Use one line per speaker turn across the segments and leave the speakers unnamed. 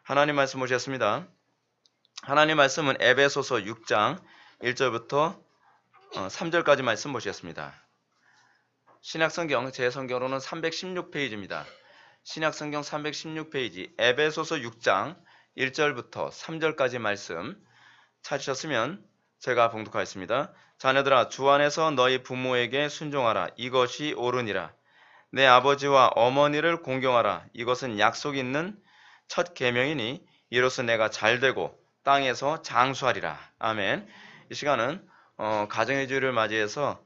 하나님 말씀 보셨습니다. 하나님 말씀은 에베소서 6장 1절부터 3절까지 말씀 보셨습니다. 신약성경 제 성경으로는 316페이지입니다. 신약성경 316페이지 에베소서 6장 1절부터 3절까지 말씀 찾으셨으면 제가 봉독하겠습니다. 자녀들아, 주 안에서 너희 부모에게 순종하라. 이것이 옳으니라. 내 아버지와 어머니를 공경하라. 이것은 약속 있는 첫 계명이니 이로써 내가 잘되고 땅에서 장수하리라. 아멘. 이 시간은 가정의 주일을 맞이해서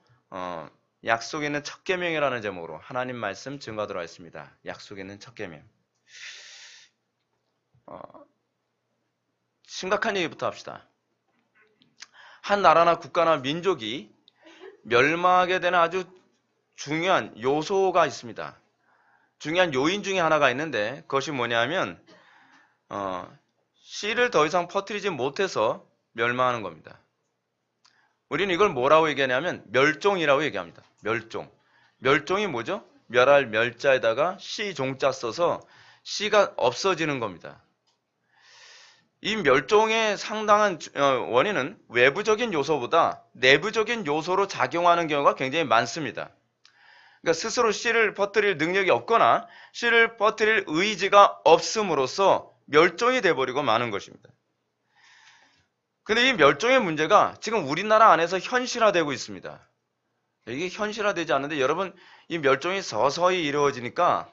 약속 있는 첫 계명이라는 제목으로 하나님 말씀 증거하도록 하겠습니다. 약속 있는 첫 계명. 심각한 얘기부터 합시다. 한 나라나 국가나 민족이 멸망하게 되는 아주 중요한 요소가 있습니다. 중요한 요인 중에 하나가 있는데 그것이 뭐냐면 씨를 더 이상 퍼뜨리지 못해서 멸망하는 겁니다. 우리는 이걸 뭐라고 얘기하냐면 멸종이라고 얘기합니다. 멸종. 멸종이 뭐죠? 멸할 멸자에다가 씨 종자 써서 씨가 없어지는 겁니다. 이 멸종의 상당한 원인은 외부적인 요소보다 내부적인 요소로 작용하는 경우가 굉장히 많습니다. 그러니까 스스로 씨를 퍼뜨릴 능력이 없거나 씨를 퍼뜨릴 의지가 없음으로써 멸종이 돼버리고 마는 것입니다. 근데 이 멸종의 문제가 지금 우리나라 안에서 현실화되고 있습니다. 이게 현실화되지 않는데 여러분, 이 멸종이 서서히 이루어지니까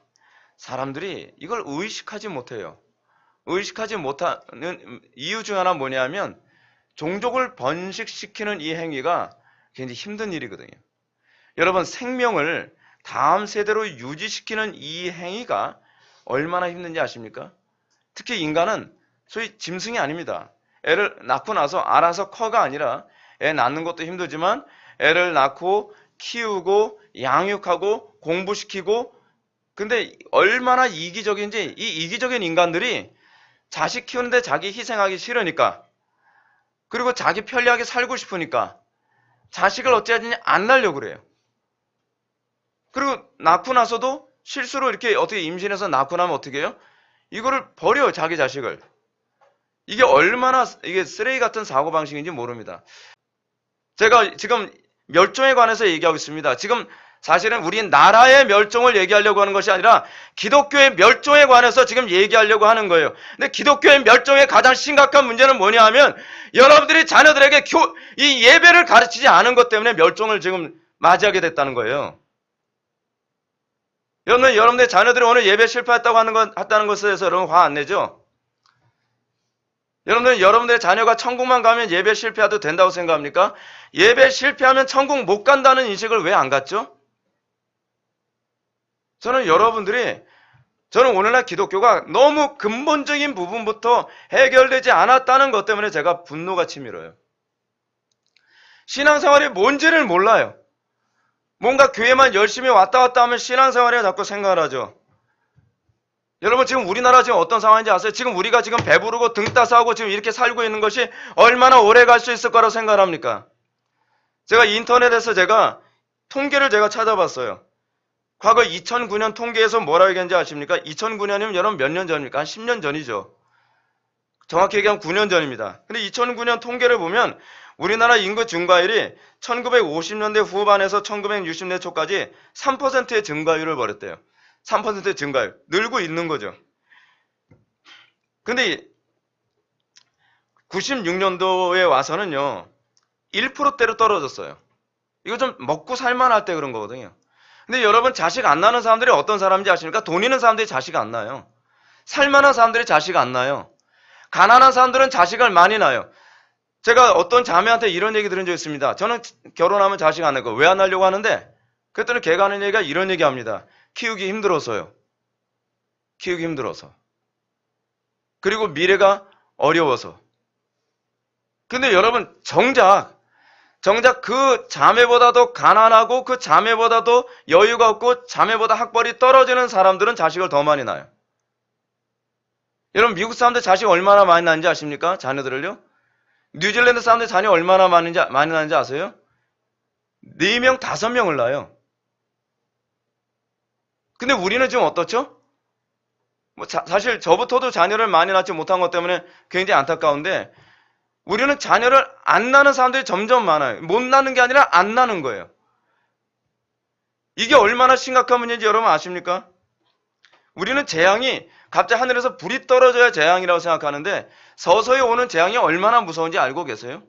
사람들이 이걸 의식하지 못해요. 의식하지 못하는 이유 중 하나 뭐냐면 종족을 번식시키는 이 행위가 굉장히 힘든 일이거든요. 여러분, 생명을 다음 세대로 유지시키는 이 행위가 얼마나 힘든지 아십니까? 특히 인간은 소위 짐승이 아닙니다. 애를 낳고 나서 알아서 커가 아니라 애 낳는 것도 힘들지만 애를 낳고 키우고 양육하고 공부시키고, 근데 얼마나 이기적인지, 이 이기적인 인간들이 자식 키우는데 자기 희생하기 싫으니까, 그리고 자기 편리하게 살고 싶으니까 자식을 어찌하든지 안 낳으려고 그래요. 그리고 낳고 나서도 실수로 이렇게 어떻게 임신해서 낳고 나면 어떻게 해요? 이거를 버려요, 자기 자식을. 이게 얼마나 이게 쓰레기 같은 사고방식인지 모릅니다. 제가 지금 멸종에 관해서 얘기하고 있습니다. 지금 사실은 우리 나라의 멸종을 얘기하려고 하는 것이 아니라 기독교의 멸종에 관해서 지금 얘기하려고 하는 거예요. 근데 기독교의 멸종의 가장 심각한 문제는 뭐냐 하면 여러분들이 자녀들에게 이 예배를 가르치지 않은 것 때문에 멸종을 지금 맞이하게 됐다는 거예요. 여러분들 자녀들이 오늘 예배 실패했다고 했다는 것에 대해서 여러분 화 안 내죠? 여러분들의 자녀가 천국만 가면 예배 실패해도 된다고 생각합니까? 예배 실패하면 천국 못 간다는 인식을 왜 안 갖죠? 저는 오늘날 기독교가 너무 근본적인 부분부터 해결되지 않았다는 것 때문에 제가 분노가 치밀어요. 신앙생활이 뭔지를 몰라요. 뭔가 교회만 열심히 왔다 갔다 하면 신앙생활이라 자꾸 생각을 하죠. 여러분, 지금 우리나라 지금 어떤 상황인지 아세요? 지금 우리가 지금 배부르고 등 따스하고 지금 이렇게 살고 있는 것이 얼마나 오래 갈 수 있을 거라고 생각을 합니까? 제가 인터넷에서 통계를 찾아봤어요. 과거 2009년 통계에서 뭐라고 얘기했는지 아십니까? 2009년이면 여러분 몇 년 전입니까? 한 10년 전이죠. 정확히 얘기하면 9년 전입니다. 근데 2009년 통계를 보면 우리나라 인구 증가율이 1950년대 후반에서 1960년대 초까지 3%의 증가율을 벌였대요. 3%의 증가율. 늘고 있는 거죠. 근데 96년도에 와서는요, 1%대로 떨어졌어요. 이거 좀 먹고 살만할 때 그런 거거든요. 근데 여러분, 자식 안 낳는 사람들이 어떤 사람인지 아십니까? 돈 있는 사람들이 자식 안 낳아요. 살만한 사람들이 자식 안 낳아요. 가난한 사람들은 자식을 많이 낳아요. 제가 어떤 자매한테 이런 얘기 들은 적 있습니다. 저는 결혼하면 자식 안 낳을 거. 왜 안 낳으려고 하는데? 그랬더니 걔가 하는 얘기가 이런 얘기 합니다. 키우기 힘들어서요. 키우기 힘들어서. 그리고 미래가 어려워서. 근데 여러분, 정작 그 자매보다도 가난하고 그 자매보다도 여유가 없고 자매보다 학벌이 떨어지는 사람들은 자식을 더 많이 낳아요. 여러분, 미국 사람들 자식 얼마나 많이 낳는지 아십니까? 자녀들을요? 뉴질랜드 사람들 자녀 얼마나 많이 낳는지 아세요? 4명, 5명을 낳아요. 근데 우리는 지금 어떻죠? 뭐 사실 저부터도 자녀를 많이 낳지 못한 것 때문에 굉장히 안타까운데 우리는 자녀를 안 낳는 사람들이 점점 많아요. 못 낳는 게 아니라 안 낳는 거예요. 이게 얼마나 심각한 문제인지 여러분 아십니까? 우리는 재앙이 갑자기 하늘에서 불이 떨어져야 재앙이라고 생각하는데 서서히 오는 재앙이 얼마나 무서운지 알고 계세요?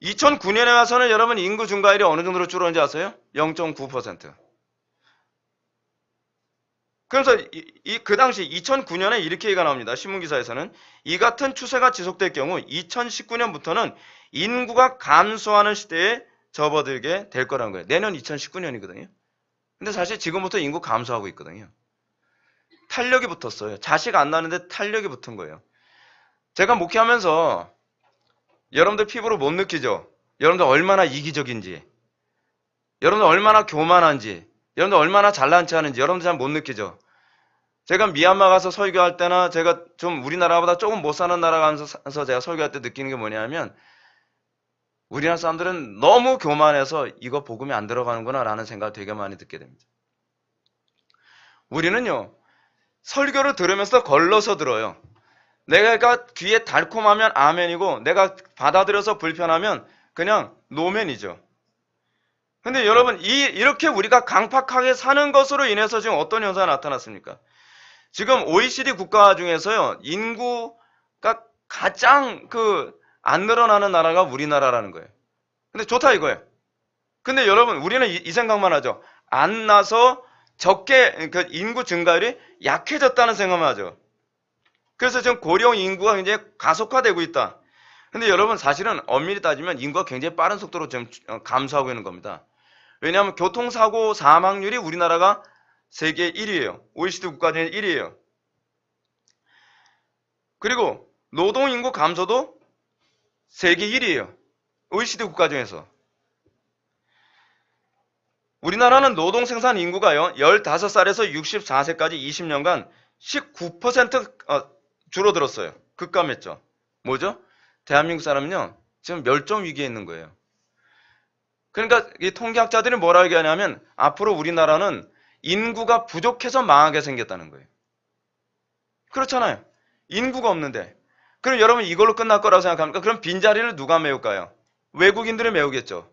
2009년에 와서는 여러분 인구 증가율이 어느 정도로 줄었는지 아세요? 0.9%. 그래서 그 당시 2009년에 이렇게 얘기가 나옵니다. 신문기사에서는 이 같은 추세가 지속될 경우 2019년부터는 인구가 감소하는 시대에 접어들게 될 거라는 거예요. 내년 2019년이거든요. 근데 사실 지금부터 인구 감소하고 있거든요. 탄력이 붙었어요. 자식 안 낳는데 탄력이 붙은 거예요. 제가 목회하면서 여러분들 피부로 못 느끼죠? 여러분들 얼마나 이기적인지, 여러분들 얼마나 교만한지, 여러분들 얼마나 잘난 체 하는지 여러분들 잘 못 느끼죠? 제가 미얀마 가서 설교할 때나 제가 좀 우리나라보다 조금 못 사는 나라 가서 제가 설교할 때 느끼는 게 뭐냐면 우리나라 사람들은 너무 교만해서 이거 복음이 안 들어가는구나 라는 생각을 되게 많이 듣게 됩니다. 우리는요, 설교를 들으면서 걸러서 들어요. 내가 귀에 달콤하면 아멘이고 내가 받아들여서 불편하면 그냥 노멘이죠. 근데 여러분 이렇게 우리가 강팍하게 사는 것으로 인해서 지금 어떤 현상이 나타났습니까? 지금 OECD 국가 중에서요, 인구가 가장 안 늘어나는 나라가 우리나라라는 거예요. 근데 좋다 이거예요. 근데 여러분 우리는 이 생각만 하죠. 안 나서 적게 인구 증가율이 약해졌다는 생각만 하죠. 그래서 지금 고령 인구가 굉장히 가속화되고 있다. 근데 여러분 사실은 엄밀히 따지면 인구가 굉장히 빠른 속도로 지금 감소하고 있는 겁니다. 왜냐하면 교통사고 사망률이 우리나라가 세계 1위예요. OECD 국가 중에 1위예요. 그리고 노동인구 감소도 세계 1위예요. OECD 국가 중에서. 우리나라는 노동 생산 인구가요. 15살에서 64세까지 20년간 19% 줄어들었어요. 급감했죠. 뭐죠? 대한민국 사람은요. 지금 멸종 위기에 있는 거예요. 그러니까 이 통계학자들이 뭐라고 얘기하냐면 앞으로 우리나라는 인구가 부족해서 망하게 생겼다는 거예요. 그렇잖아요. 인구가 없는데. 그럼 여러분 이걸로 끝날 거라고 생각합니까? 그럼 빈자리를 누가 메울까요? 외국인들이 메우겠죠.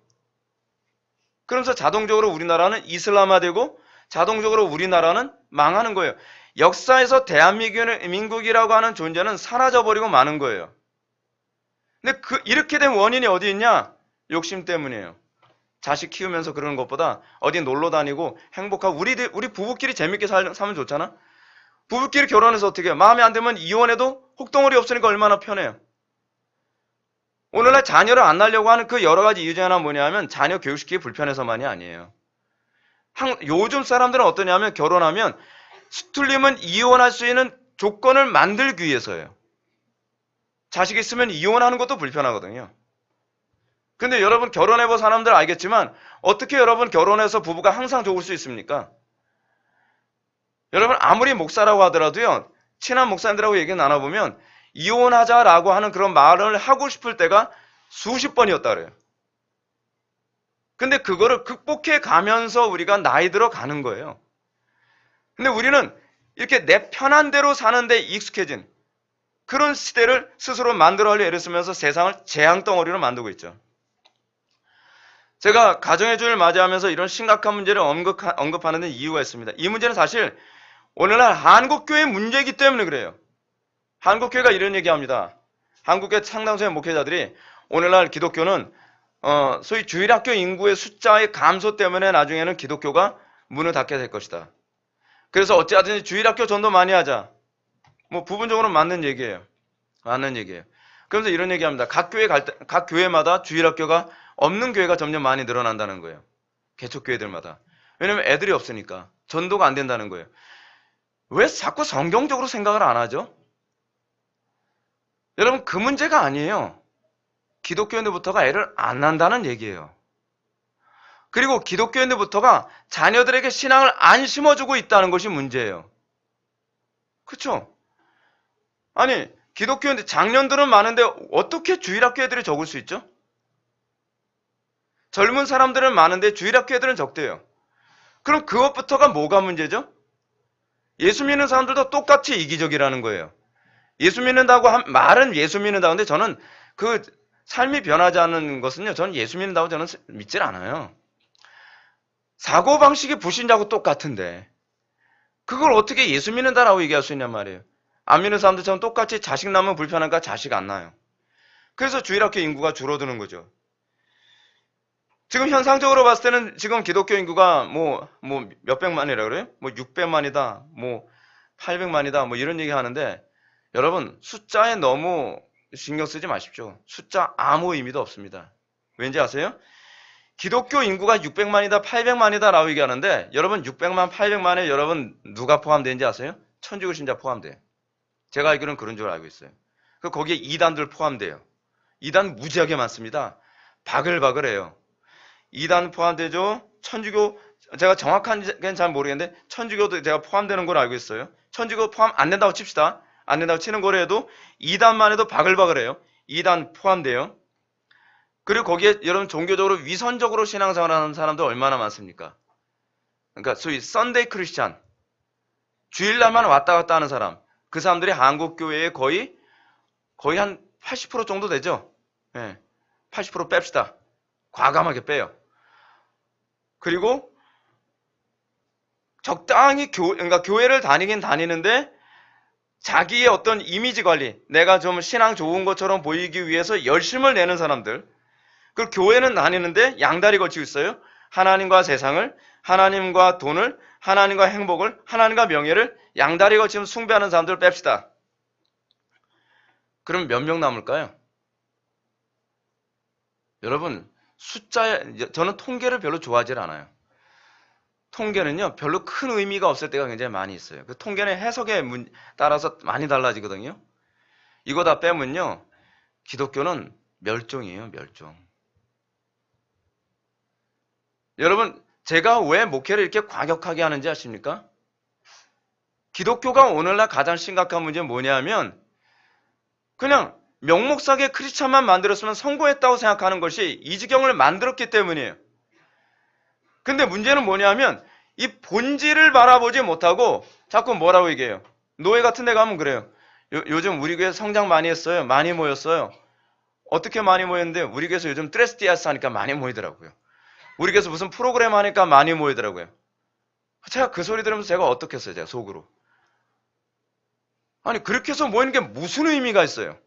그러면서 자동적으로 우리나라는 이슬람화되고 자동적으로 우리나라는 망하는 거예요. 역사에서 대한민국이라고 하는 존재는 사라져버리고 마는 거예요. 근데 이렇게 된 원인이 어디 있냐? 욕심 때문이에요. 자식 키우면서 그러는 것보다 어디 놀러 다니고 행복하고 우리 부부끼리 재밌게 살면 좋잖아? 부부끼리 결혼해서 어떻게 해요? 마음에 안 들면 이혼해도 혹덩어리 없으니까 얼마나 편해요. 오늘날 자녀를 안 낳으려고 하는 그 여러 가지 이유 중에 하나는 뭐냐면 자녀 교육시키기 불편해서만이 아니에요. 요즘 사람들은 어떠냐면 결혼하면 수틀리면 이혼할 수 있는 조건을 만들기 위해서예요. 자식 있으면 이혼하는 것도 불편하거든요. 근데 여러분 결혼해본 사람들 알겠지만 어떻게 여러분 결혼해서 부부가 항상 좋을 수 있습니까? 여러분 아무리 목사라고 하더라도요. 친한 목사님들하고 얘기 나눠보면 이혼하자라고 하는 그런 말을 하고 싶을 때가 수십 번이었다 그래요. 근데 그거를 극복해 가면서 우리가 나이 들어 가는 거예요. 근데 우리는 이렇게 내 편한 대로 사는데 익숙해진 그런 시대를 스스로 만들어가려고 애를 쓰면서 세상을 재앙덩어리로 만들고 있죠. 제가 가정의 주를 맞이하면서 이런 심각한 문제를 언급하는 데 이유가 있습니다. 이 문제는 사실 오늘날 한국교회의 문제이기 때문에 그래요. 한국교회가 이런 얘기합니다. 한국교회 상당수의 목회자들이 오늘날 기독교는 소위 주일학교 인구의 숫자의 감소 때문에 나중에는 기독교가 문을 닫게 될 것이다. 그래서 어찌하든지 주일학교 전도 많이 하자. 뭐 부분적으로 맞는 얘기예요. 맞는 얘기예요. 그러면서 이런 얘기합니다. 각 교회마다 주일학교가 없는 교회가 점점 많이 늘어난다는 거예요. 개척교회들마다. 왜냐면 애들이 없으니까. 전도가 안 된다는 거예요. 왜 자꾸 성경적으로 생각을 안 하죠? 여러분 그 문제가 아니에요. 기독교인들부터가 애를 안 낳는다는 얘기예요. 그리고 기독교인들부터가 자녀들에게 신앙을 안 심어주고 있다는 것이 문제예요. 그렇죠? 아니 기독교인들 장년들은 많은데 어떻게 주일학교 애들이 적을 수 있죠? 젊은 사람들은 많은데 주일학교 애들은 적대요. 그럼 그것부터가 뭐가 문제죠? 예수 믿는 사람들도 똑같이 이기적이라는 거예요. 예수 믿는다고 말은 예수 믿는다는데 저는 그 삶이 변하지 않는 것은요. 저는 예수 믿는다고 저는 믿질 않아요. 사고방식이 불신자하고 똑같은데 그걸 어떻게 예수 믿는다라고 얘기할 수 있냔 말이에요. 안 믿는 사람들처럼 똑같이 자식 낳으면 불편한가 자식 안 낳아요. 그래서 주일학교 인구가 줄어드는 거죠. 지금 현상적으로 봤을 때는 지금 기독교 인구가 뭐 몇백만이라 그래요? 뭐 600만이다, 뭐 800만이다, 뭐 이런 얘기 하는데 여러분 숫자에 너무 신경 쓰지 마십시오. 숫자 아무 의미도 없습니다. 왠지 아세요? 기독교 인구가 600만이다, 800만이다 라고 얘기하는데 여러분 600만, 800만에 여러분 누가 포함되는지 아세요? 천주교 신자 포함돼요. 제가 알기로는 그런 줄 알고 있어요. 거기에 이단들 포함돼요. 이단 무지하게 많습니다. 바글바글해요. 이단 포함되죠. 천주교 제가 정확한지는 잘 모르겠는데 천주교도 제가 포함되는 걸 알고 있어요. 천주교 포함 안 된다고 칩시다. 안 된다고 치는 거로 해도 이단만 해도 바글바글해요. 이단 포함돼요. 그리고 거기에 여러분 종교적으로 위선적으로 신앙생활하는 사람들 얼마나 많습니까? 그러니까 소위 썬데이 크리스찬 주일날만 왔다 갔다 하는 사람 그 사람들이 한국 교회의 거의 한 80% 정도 되죠. 네, 80% 뺍시다. 과감하게 빼요. 그리고 적당히 그러니까 교회를 다니긴 다니는데 자기의 어떤 이미지 관리, 내가 좀 신앙 좋은 것처럼 보이기 위해서 열심을 내는 사람들. 그리고 교회는 다니는데 양다리 걸치고 있어요. 하나님과 세상을, 하나님과 돈을, 하나님과 행복을, 하나님과 명예를 양다리 걸치면 숭배하는 사람들을 뺍시다. 그럼 몇 명 남을까요? 여러분 숫자에 저는 통계를 별로 좋아하지 않아요. 통계는요 별로 큰 의미가 없을 때가 굉장히 많이 있어요. 그 통계는 해석에 따라서 많이 달라지거든요. 이거 다 빼면요 기독교는 멸종이에요. 멸종. 여러분 제가 왜 목회를 이렇게 과격하게 하는지 아십니까? 기독교가 오늘날 가장 심각한 문제는 뭐냐면 그냥 명목상의 크리스찬만 만들었으면 성공했다고 생각하는 것이 이 지경을 만들었기 때문이에요. 근데 문제는 뭐냐면 이 본질을 바라보지 못하고 자꾸 뭐라고 얘기해요. 노예 같은 데 가면 그래요. 요즘 우리 교회 성장 많이 했어요. 많이 모였어요. 어떻게 많이 모였는데 우리 교회에서 요즘 트레스티아스 하니까 많이 모이더라고요. 우리 교회에서 무슨 프로그램 하니까 많이 모이더라고요. 제가 그 소리 들으면서 제가 어떻게 했어요. 제가 속으로. 아니 그렇게 해서 모이는 게 무슨 의미가 있어요.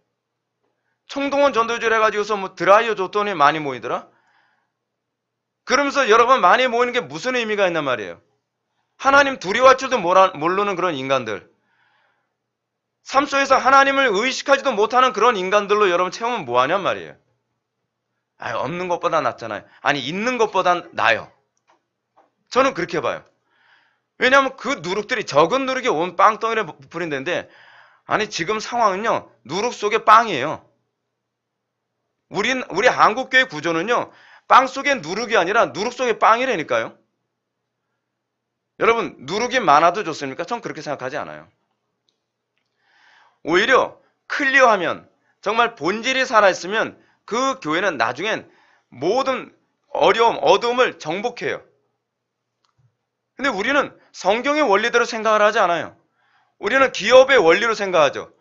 청동원 전도주를 해가지고서 뭐 드라이어 줬더니 많이 모이더라? 그러면서 여러분 많이 모이는 게 무슨 의미가 있단 말이에요. 하나님 두려워할 줄도 모르는 그런 인간들. 삶 속에서 하나님을 의식하지도 못하는 그런 인간들로 여러분 채우면 뭐하냔 말이에요. 아니, 없는 것보다 낫잖아요. 아니 있는 것보다 나아요. 저는 그렇게 봐요. 왜냐하면 그 누룩들이 적은 누룩이 온 빵덩이를 부린다는데 아니 지금 상황은요 누룩 속에 빵이에요. 우리 한국교회 구조는요 빵 속에 누룩이 아니라 누룩 속에 빵이라니까요. 여러분 누룩이 많아도 좋습니까? 전 그렇게 생각하지 않아요. 오히려 클리어하면 정말 본질이 살아있으면 그 교회는 나중엔 모든 어려움, 어두움을 정복해요. 근데 우리는 성경의 원리대로 생각을 하지 않아요. 우리는 기업의 원리로 생각하죠.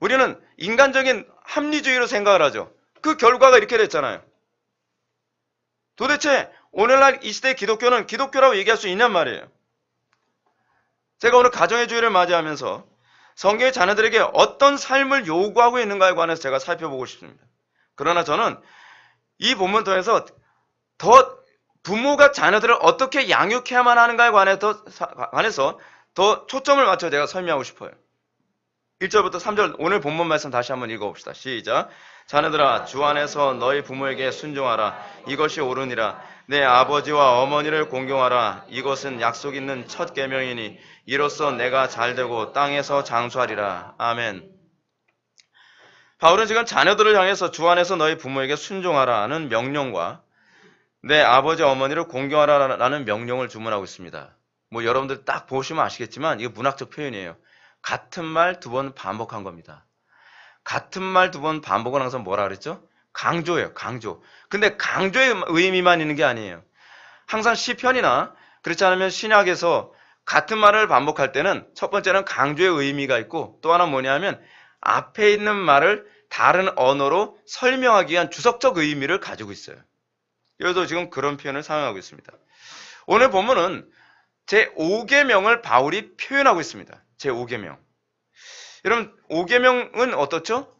우리는 인간적인 합리주의로 생각을 하죠. 그 결과가 이렇게 됐잖아요. 도대체 오늘날 이 시대의 기독교는 기독교라고 얘기할 수 있냔 말이에요. 제가 오늘 가정의 주일을 맞이하면서 성경의 자녀들에게 어떤 삶을 요구하고 있는가에 관해서 제가 살펴보고 싶습니다. 그러나 저는 이 본문 통해서 더 부모가 자녀들을 어떻게 양육해야만 하는가에 관해서 더 초점을 맞춰 제가 설명하고 싶어요. 1절부터 3절 오늘 본문 말씀 다시 한번 읽어봅시다. 시작. 자녀들아 주 안에서 너희 부모에게 순종하라. 이것이 옳으니라. 내 아버지와 어머니를 공경하라. 이것은 약속 있는 첫 계명이니 이로써 내가 잘되고 땅에서 장수하리라. 아멘. 바울은 지금 자녀들을 향해서 주 안에서 너희 부모에게 순종하라는 명령과 내 아버지 어머니를 공경하라라는 명령을 주문하고 있습니다. 뭐 여러분들 딱 보시면 아시겠지만 이게 문학적 표현이에요. 같은 말 두 번 반복한 겁니다. 같은 말 두 번 반복을 항상 뭐라 그랬죠? 강조예요. 강조. 근데 강조의 의미만 있는 게 아니에요. 항상 시편이나 그렇지 않으면 신약에서 같은 말을 반복할 때는 첫 번째는 강조의 의미가 있고 또 하나 뭐냐면 앞에 있는 말을 다른 언어로 설명하기 위한 주석적 의미를 가지고 있어요. 여기도 지금 그런 표현을 사용하고 있습니다. 오늘 본문은 제5계명을 바울이 표현하고 있습니다. 제5계명. 여러분 5계명은 어떻죠?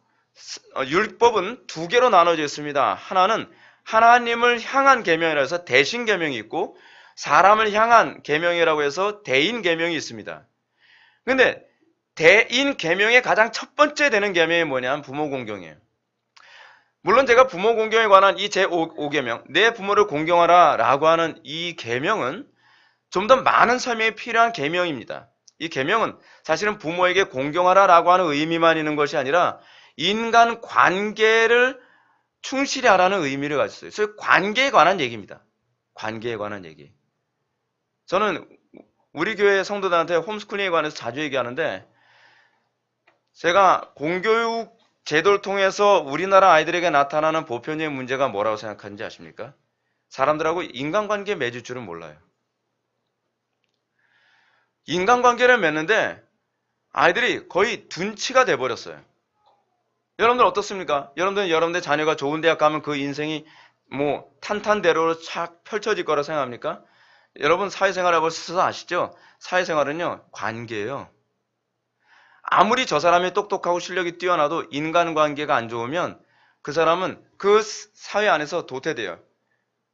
율법은 두 개로 나눠져 있습니다. 하나는 하나님을 향한 계명이라 해서 대신 계명이 있고 사람을 향한 계명이라고 해서 대인 계명이 있습니다. 근데 대인 계명의 가장 첫 번째 되는 계명이 뭐냐면 부모 공경이에요. 물론 제가 부모 공경에 관한 이 제5계명, 내 부모를 공경하라 라고 하는 이 계명은 좀 더 많은 설명이 필요한 계명입니다. 이 계명은 사실은 부모에게 공경하라 라고 하는 의미만 있는 것이 아니라 인간 관계를 충실히 하라는 의미를 가지고 있어요. 그래서 관계에 관한 얘기입니다. 관계에 관한 얘기. 저는 우리 교회 성도들한테 홈스쿨링에 관해서 자주 얘기하는데 제가 공교육 제도를 통해서 우리나라 아이들에게 나타나는 보편적인 문제가 뭐라고 생각하는지 아십니까? 사람들하고 인간관계에 맺을 줄은 몰라요. 인간관계를 맺는데 아이들이 거의 둔치가 돼버렸어요. 여러분들 어떻습니까? 여러분들 자녀가 좋은 대학 가면 그 인생이 뭐 탄탄대로로 착 펼쳐질 거라 생각합니까? 여러분 사회생활 해보셔서 아시죠? 사회생활은요 관계예요. 아무리 저 사람이 똑똑하고 실력이 뛰어나도 인간관계가 안 좋으면 그 사람은 그 사회 안에서 도태돼요.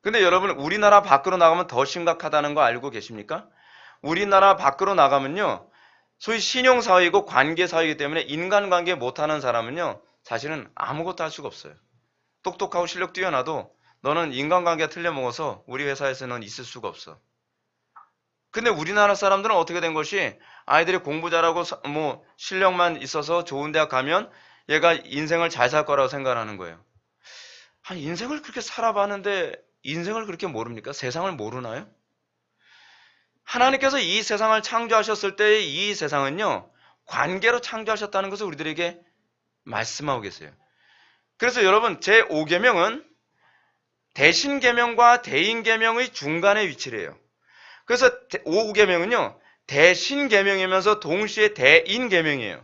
근데 여러분 우리나라 밖으로 나가면 더 심각하다는 거 알고 계십니까? 우리나라 밖으로 나가면요 소위 신용사회이고 관계사회이기 때문에 인간관계 못하는 사람은요 사실은 아무것도 할 수가 없어요. 똑똑하고 실력 뛰어나도 너는 인간관계가 틀려먹어서 우리 회사에서는 있을 수가 없어. 근데 우리나라 사람들은 어떻게 된 것이 아이들이 공부 잘하고 뭐 실력만 있어서 좋은 대학 가면 얘가 인생을 잘 살 거라고 생각하는 거예요. 인생을 그렇게 살아봤는데 인생을 그렇게 모릅니까? 세상을 모르나요? 하나님께서 이 세상을 창조하셨을 때 이 세상은요 관계로 창조하셨다는 것을 우리들에게 말씀하고 계세요. 그래서 여러분 제5계명은 대신계명과 대인계명의 중간에 위치를 해요. 그래서 5계명은요 대신계명이면서 동시에 대인계명이에요.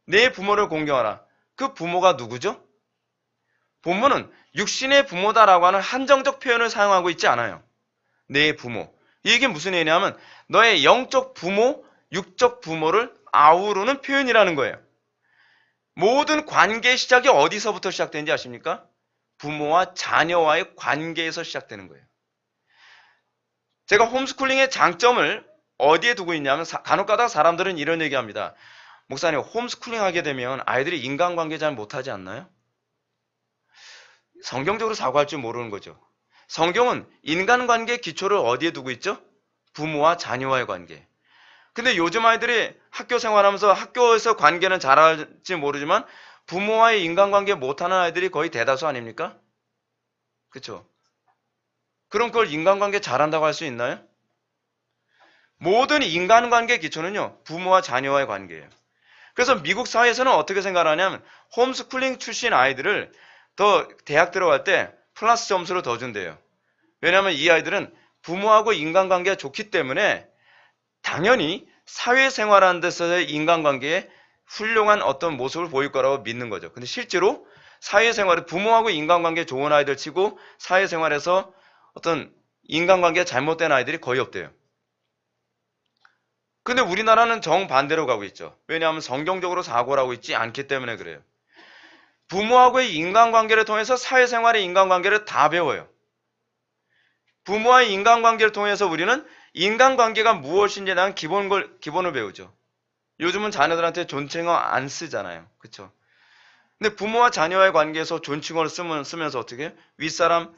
내 부모를 공경하라. 그 부모가 누구죠? 본문은 육신의 부모다라고 하는 한정적 표현을 사용하고 있지 않아요. 내 부모. 이게 무슨 얘기냐면 너의 영적 부모, 육적 부모를 아우르는 표현이라는 거예요. 모든 관계의 시작이 어디서부터 시작되는지 아십니까? 부모와 자녀와의 관계에서 시작되는 거예요. 제가 홈스쿨링의 장점을 어디에 두고 있냐면 간혹가다 사람들은 이런 얘기합니다. 목사님 홈스쿨링 하게 되면 아이들이 인간관계 잘 못하지 않나요? 성경적으로 사고할 줄 모르는 거죠. 성경은 인간관계 기초를 어디에 두고 있죠? 부모와 자녀와의 관계. 근데 요즘 아이들이 학교 생활하면서 학교에서 관계는 잘할지 모르지만 부모와의 인간관계 못하는 아이들이 거의 대다수 아닙니까? 그렇죠? 그럼 그걸 인간관계 잘한다고 할 수 있나요? 모든 인간관계 기초는요. 부모와 자녀와의 관계예요. 그래서 미국 사회에서는 어떻게 생각하냐면 홈스쿨링 출신 아이들을 더 대학 들어갈 때 플러스 점수를 더 준대요. 왜냐하면 이 아이들은 부모하고 인간관계가 좋기 때문에 당연히 사회생활하는 데서의 인간관계에 훌륭한 어떤 모습을 보일 거라고 믿는 거죠. 근데 실제로 사회생활에 부모하고 인간관계 좋은 아이들 치고 사회생활에서 어떤 인간관계가 잘못된 아이들이 거의 없대요. 근데 우리나라는 정반대로 가고 있죠. 왜냐하면 성경적으로 사고를 하고 있지 않기 때문에 그래요. 부모하고의 인간관계를 통해서 사회생활의 인간관계를 다 배워요. 부모와의 인간관계를 통해서 우리는 인간관계가 무엇인지에 대한 기본을 배우죠. 요즘은 자녀들한테 존칭어 안 쓰잖아요. 그렇죠? 근데 부모와 자녀와의 관계에서 존칭어를 쓰면서 어떻게 해요? 윗사람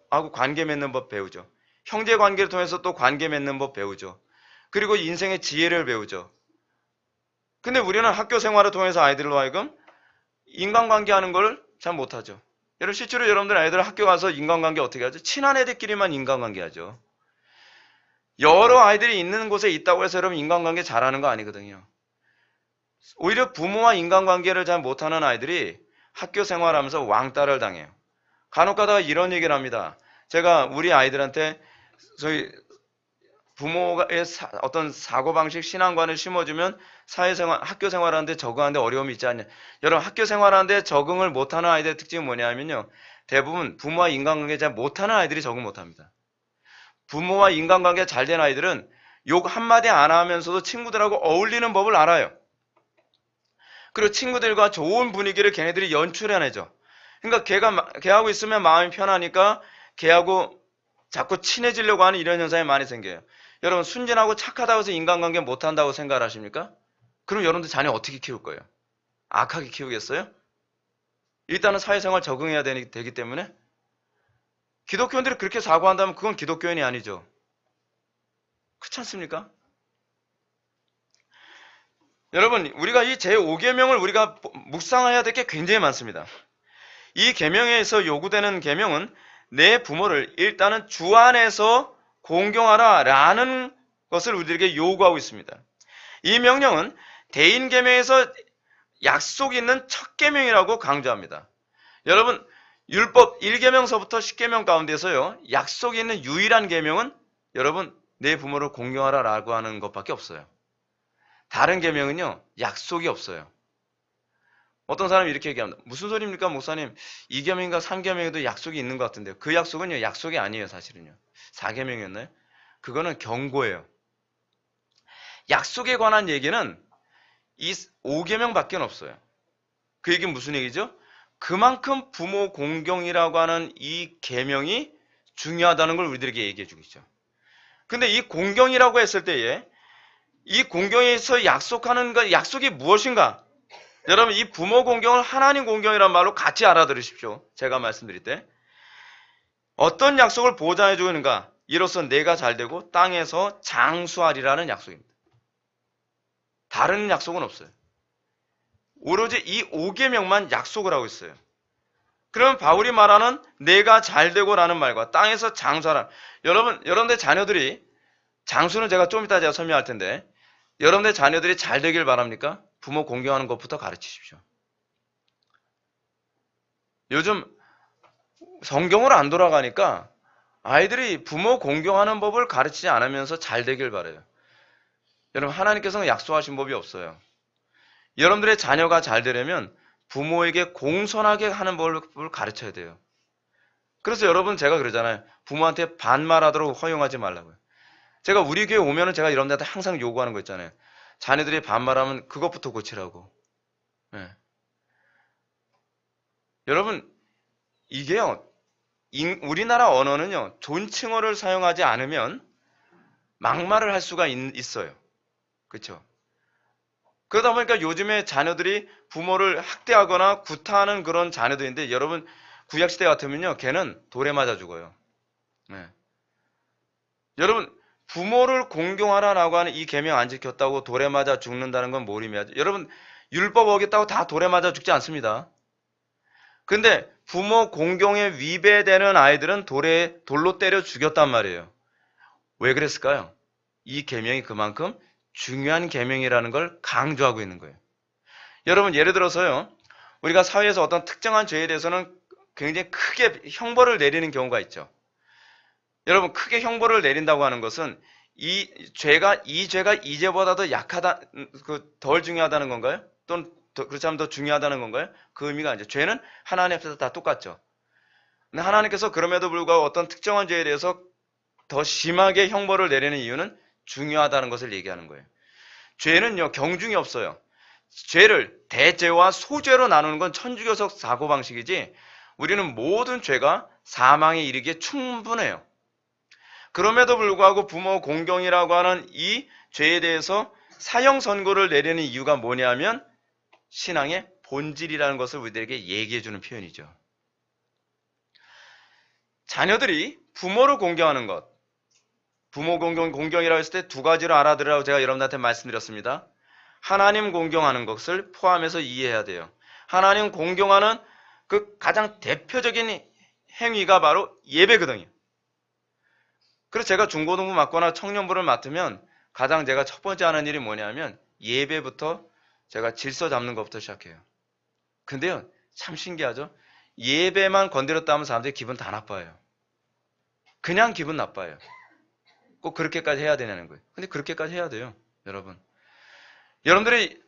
하고 관계 맺는 법 배우죠. 형제 관계를 통해서 또 관계 맺는 법 배우죠. 그리고 인생의 지혜를 배우죠. 근데 우리는 학교 생활을 통해서 아이들로 하여금 인간관계 하는 걸 잘 못하죠. 여러분 실제로 여러분들 아이들 학교 가서 인간관계 어떻게 하죠? 친한 애들끼리만 인간관계 하죠. 여러 아이들이 있는 곳에 있다고 해서 여러분 인간관계 잘하는 거 아니거든요. 오히려 부모와 인간관계를 잘 못하는 아이들이 학교 생활하면서 왕따를 당해요. 간혹 가다가 이런 얘기를 합니다. 제가 우리 아이들한테 저희 부모의 어떤 사고방식, 신앙관을 심어주면 사회생활, 학교 생활하는데 적응하는데 어려움이 있지 않냐. 여러분, 학교 생활하는데 적응을 못하는 아이들의 특징이 뭐냐면요. 대부분 부모와 인간관계 잘 못하는 아이들이 적응 못합니다. 부모와 인간관계 잘 된 아이들은 욕 한마디 안 하면서도 친구들하고 어울리는 법을 알아요. 그리고 친구들과 좋은 분위기를 걔네들이 연출해내죠. 그러니까 걔하고 있으면 마음이 편하니까 걔하고 자꾸 친해지려고 하는 이런 현상이 많이 생겨요. 여러분, 순진하고 착하다고 해서 인간관계 못한다고 생각을 하십니까? 그럼 여러분들 자녀 어떻게 키울 거예요? 악하게 키우겠어요? 일단은 사회생활 적응해야 되기 때문에 기독교인들이 그렇게 사고한다면 그건 기독교인이 아니죠. 그렇지 않습니까? 여러분, 우리가 이 제5계명을 우리가 묵상해야 될 게 굉장히 많습니다. 이 계명에서 요구되는 계명은 내 부모를 일단은 주 안에서 공경하라 라는 것을 우리에게 요구하고 있습니다. 이 명령은 대인계명에서 약속이 있는 첫 계명이라고 강조합니다. 여러분, 율법 1계명서부터 10계명 가운데서요, 약속이 있는 유일한 계명은 여러분, 내 부모를 공경하라 라고 하는 것밖에 없어요. 다른 계명은요, 약속이 없어요. 어떤 사람이 이렇게 얘기합니다. 무슨 소리입니까, 목사님? 2계명인가 3계명에도 약속이 있는 것 같은데요. 그 약속은요, 약속이 아니에요, 사실은요. 4계명이었나요? 그거는 경고예요. 약속에 관한 얘기는 이 5계명밖에 없어요. 그 얘기는 무슨 얘기죠? 그만큼 부모 공경이라고 하는 이 계명이 중요하다는 걸 우리들에게 얘기해 주겠죠. 근데 이 공경이라고 했을 때에 이 공경에서 약속하는 것, 약속이 무엇인가? 여러분, 이 부모 공경을 하나님 공경이란 말로 같이 알아들으십시오. 제가 말씀드릴 때. 어떤 약속을 보장해 주는가? 이로써 내가 잘되고 땅에서 장수하리라는 약속입니다. 다른 약속은 없어요. 오로지 이 5계명만 약속을 하고 있어요. 그럼 바울이 말하는 내가 잘되고라는 말과 땅에서 장수하라. 여러분들 자녀들이, 장수는 제가 좀 이따 제가 설명할 텐데, 여러분들 자녀들이 잘 되길 바랍니까? 부모 공경하는 것부터 가르치십시오. 요즘 성경으로 안 돌아가니까 아이들이 부모 공경하는 법을 가르치지 않으면서 잘 되길 바라요. 여러분, 하나님께서는 약속하신 법이 없어요. 여러분들의 자녀가 잘 되려면 부모에게 공손하게 하는 법을 가르쳐야 돼요. 그래서 여러분, 제가 그러잖아요. 부모한테 반말하도록 허용하지 말라고요. 제가 우리 교회 오면은 제가 여러분들한테 항상 요구하는 거 있잖아요. 자녀들이 반말하면 그것부터 고치라고. 네. 여러분, 이게요, 우리나라 언어는요, 존칭어를 사용하지 않으면 막말을 할 수가 있어요. 그렇죠? 그러다 보니까 요즘에 자녀들이 부모를 학대하거나 구타하는 그런 자녀들인데, 여러분, 구약시대 같으면요, 걔는 돌에 맞아 죽어요. 네. 여러분, 부모를 공경하라라고 하는 이 계명 안 지켰다고 돌에 맞아 죽는다는 건 뭘 의미하죠? 여러분, 율법 어겼다고 다 돌에 맞아 죽지 않습니다. 근데 부모 공경에 위배되는 아이들은 돌로 때려 죽였단 말이에요. 왜 그랬을까요? 이 계명이 그만큼 중요한 계명이라는 걸 강조하고 있는 거예요. 여러분, 예를 들어서요, 우리가 사회에서 어떤 특정한 죄에 대해서는 굉장히 크게 형벌을 내리는 경우가 있죠. 여러분, 크게 형벌을 내린다고 하는 것은 이 죄가 이 죄보다 더 약하다, 덜 중요하다는 건가요? 또는 그렇지 않으면 더 중요하다는 건가요? 그 의미가 아니죠. 죄는 하나님 앞에서 다 똑같죠. 근데 하나님께서 그럼에도 불구하고 어떤 특정한 죄에 대해서 더 심하게 형벌을 내리는 이유는 중요하다는 것을 얘기하는 거예요. 죄는요, 경중이 없어요. 죄를 대죄와 소죄로 나누는 건 천주교적 사고방식이지, 우리는 모든 죄가 사망에 이르기에 충분해요. 그럼에도 불구하고 부모 공경이라고 하는 이 죄에 대해서 사형 선고를 내리는 이유가 뭐냐면 신앙의 본질이라는 것을 우리들에게 얘기해 주는 표현이죠. 자녀들이 부모를 공경하는 것, 부모 공경이라고 했을 때 두 가지로 알아들으라고 제가 여러분들한테 말씀드렸습니다. 하나님 공경하는 것을 포함해서 이해해야 돼요. 하나님 공경하는 그 가장 대표적인 행위가 바로 예배거든요. 그래서 제가 중고등부 맡거나 청년부를 맡으면 가장 제가 첫 번째 하는 일이 뭐냐면 예배부터 제가 질서 잡는 것부터 시작해요. 근데요, 참 신기하죠? 예배만 건드렸다 하면 사람들이 기분 다 나빠요. 그냥 기분 나빠요. 꼭 그렇게까지 해야 되냐는 거예요. 근데 그렇게까지 해야 돼요, 여러분. 여러분들이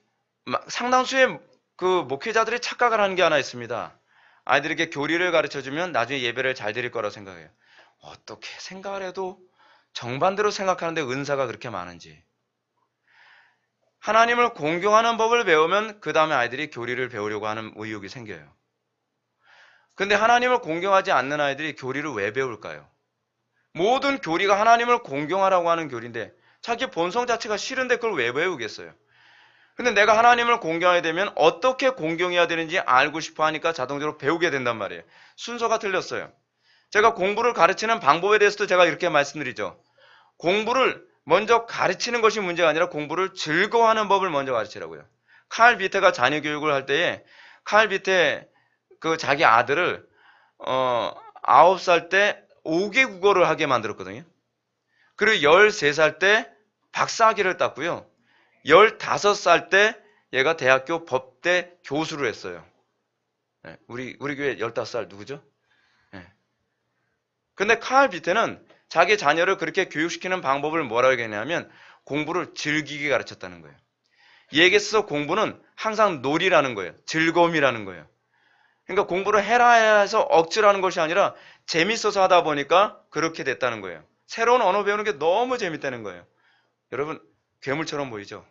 상당수의 그 목회자들이 착각을 하는 게 하나 있습니다. 아이들에게 교리를 가르쳐주면 나중에 예배를 잘 드릴 거라고 생각해요. 어떻게 생각을 해도 정반대로 생각하는데 은사가 그렇게 많은지. 하나님을 공경하는 법을 배우면 그 다음에 아이들이 교리를 배우려고 하는 의욕이 생겨요. 근데 하나님을 공경하지 않는 아이들이 교리를 왜 배울까요? 모든 교리가 하나님을 공경하라고 하는 교리인데 자기 본성 자체가 싫은데 그걸 왜 배우겠어요? 근데 내가 하나님을 공경해야 되면 어떻게 공경해야 되는지 알고 싶어 하니까 자동적으로 배우게 된단 말이에요. 순서가 틀렸어요. 제가 공부를 가르치는 방법에 대해서도 제가 이렇게 말씀드리죠. 공부를 먼저 가르치는 것이 문제가 아니라 공부를 즐거워하는 법을 먼저 가르치라고요. 칼 비테가 자녀 교육을 할 때에 칼 비테 그 자기 아들을 9살 때 5개 국어를 하게 만들었거든요. 그리고 13살 때 박사학위를 땄고요. 15살 때 얘가 대학교 법대 교수를 했어요. 네, 우리 교회 15살 누구죠? 네. 근데 칼 비테는 자기 자녀를 그렇게 교육시키는 방법을 뭐라고 얘기했냐면 공부를 즐기게 가르쳤다는 거예요. 얘기해서 공부는 항상 놀이라는 거예요. 즐거움이라는 거예요. 그러니까 공부를 해라 해서 억지로 하는 것이 아니라 재밌어서 하다 보니까 그렇게 됐다는 거예요. 새로운 언어 배우는 게 너무 재밌다는 거예요. 여러분 괴물처럼 보이죠?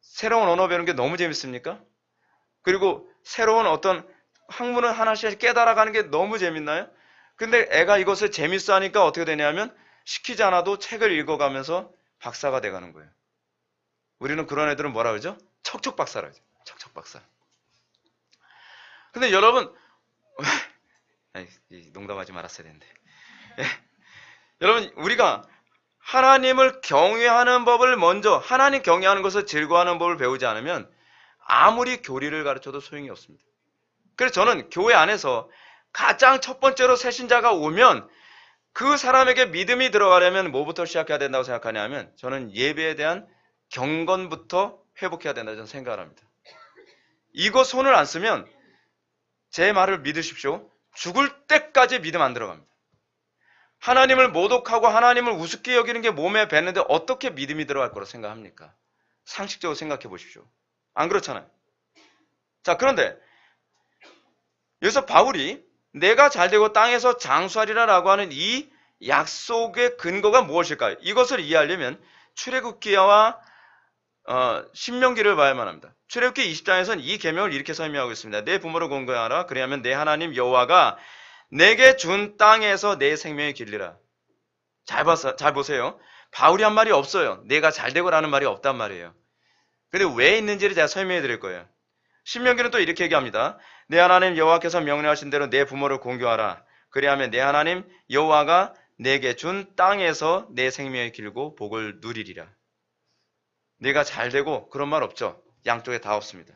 새로운 언어 배우는 게 너무 재밌습니까? 그리고 새로운 어떤 학문을 하나씩 깨달아가는 게 너무 재밌나요? 근데 애가 이것을 재밌어 하니까 어떻게 되냐면 시키지 않아도 책을 읽어가면서 박사가 돼가는 거예요. 우리는 그런 애들은 뭐라 그러죠? 척척 박사라 그러죠. 척척 박사. 근데 여러분 농담하지 말았어야 되는데 여러분 우리가 하나님을 경외하는 법을 먼저 하나님 경외하는 것을 즐거워하는 법을 배우지 않으면 아무리 교리를 가르쳐도 소용이 없습니다. 그래서 저는 교회 안에서 가장 첫 번째로 새신자가 오면 그 사람에게 믿음이 들어가려면 뭐부터 시작해야 된다고 생각하냐면 저는 예배에 대한 경건부터 회복해야 된다고 저는 생각을 합니다. 이거 손을 안 쓰면 제 말을 믿으십시오. 죽을 때까지 믿음 안 들어갑니다. 하나님을 모독하고 하나님을 우습게 여기는 게 몸에 뱉는데 어떻게 믿음이 들어갈 거라고 생각합니까? 상식적으로 생각해 보십시오. 안 그렇잖아요. 자, 그런데 여기서 바울이 내가 잘되고 땅에서 장수하리라라고 하는 이 약속의 근거가 무엇일까요? 이것을 이해하려면 출애굽기와 신명기를 봐야만 합니다. 출애굽기 20장에서는 이 계명을 이렇게 설명하고 있습니다. 내 부모를 공경하라. 그래야면 내 하나님 여호와가 내게 준 땅에서 내 생명의 길리라. 잘 보세요. 바울이 한 말이 없어요. 내가 잘되고라는 말이 없단 말이에요. 근데 왜 있는지를 제가 설명해 드릴 거예요. 신명기는 또 이렇게 얘기합니다. 내 하나님 여호와께서 명령하신 대로 내 부모를 공경하라. 그래야면 내 하나님 여호와가 내게 준 땅에서 내 생명의 길고 복을 누리리라. 내가 잘되고 그런 말 없죠. 양쪽에 다 없습니다.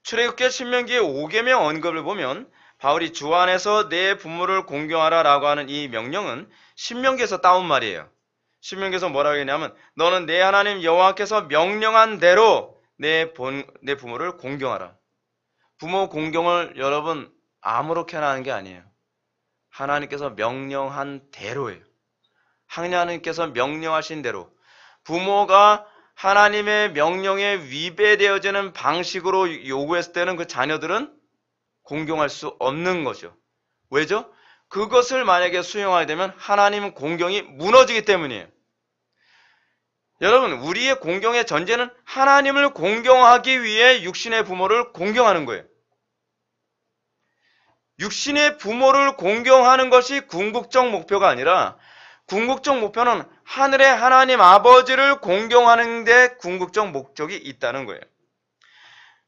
출애굽기 신명기의 5계명 언급을 보면 바울이 주 안에서 내 부모를 공경하라 라고 하는 이 명령은 신명기에서 따온 말이에요. 신명기에서 뭐라고 했냐면 너는 내 하나님 여호와께서 명령한 대로 내 부모를 공경하라. 부모 공경을 여러분 아무렇게나 하는 게 아니에요. 하나님께서 명령한 대로예요. 하나님께서 명령하신 대로 부모가 하나님의 명령에 위배되어지는 방식으로 요구했을 때는 그 자녀들은 공경할 수 없는 거죠. 왜죠? 그것을 만약에 수용하게 되면 하나님 공경이 무너지기 때문이에요. 여러분, 우리의 공경의 전제는 하나님을 공경하기 위해 육신의 부모를 공경하는 거예요. 육신의 부모를 공경하는 것이 궁극적 목표가 아니라 궁극적 목표는 하늘의 하나님 아버지를 공경하는 데 궁극적 목적이 있다는 거예요.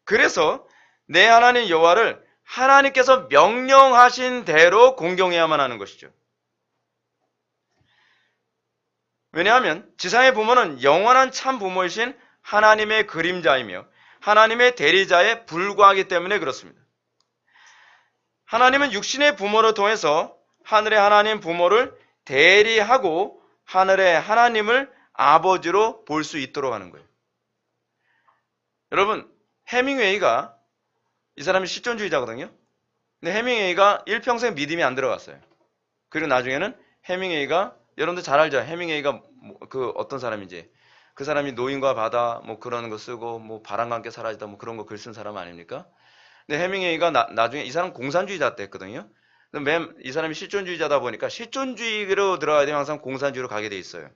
그래서 내 하나님 여호와를 하나님께서 명령하신 대로 공경해야만 하는 것이죠. 왜냐하면 지상의 부모는 영원한 참 부모이신 하나님의 그림자이며 하나님의 대리자에 불과하기 때문에 그렇습니다. 하나님은 육신의 부모를 통해서 하늘의 하나님 부모를 대리하고 하늘의 하나님을 아버지로 볼 수 있도록 하는 거예요. 여러분, 해밍웨이가 이 사람이 실존주의자거든요. 근데 해밍웨이가 일평생 믿음이 안 들어갔어요. 그리고 나중에는 해밍웨이가 여러분들 잘 알죠? 해밍웨이가 그 어떤 사람인지. 그 사람이 노인과 바다 뭐 그런 거 쓰고 뭐 바람과 함께 사라지다 뭐 그런 거 글 쓴 사람 아닙니까? 근데 해밍웨이가 나중에 이 사람 공산주의자 때였거든요. 이 사람이 실존주의자다 보니까 실존주의로 들어가야 되면 항상 공산주의로 가게 돼 있어요.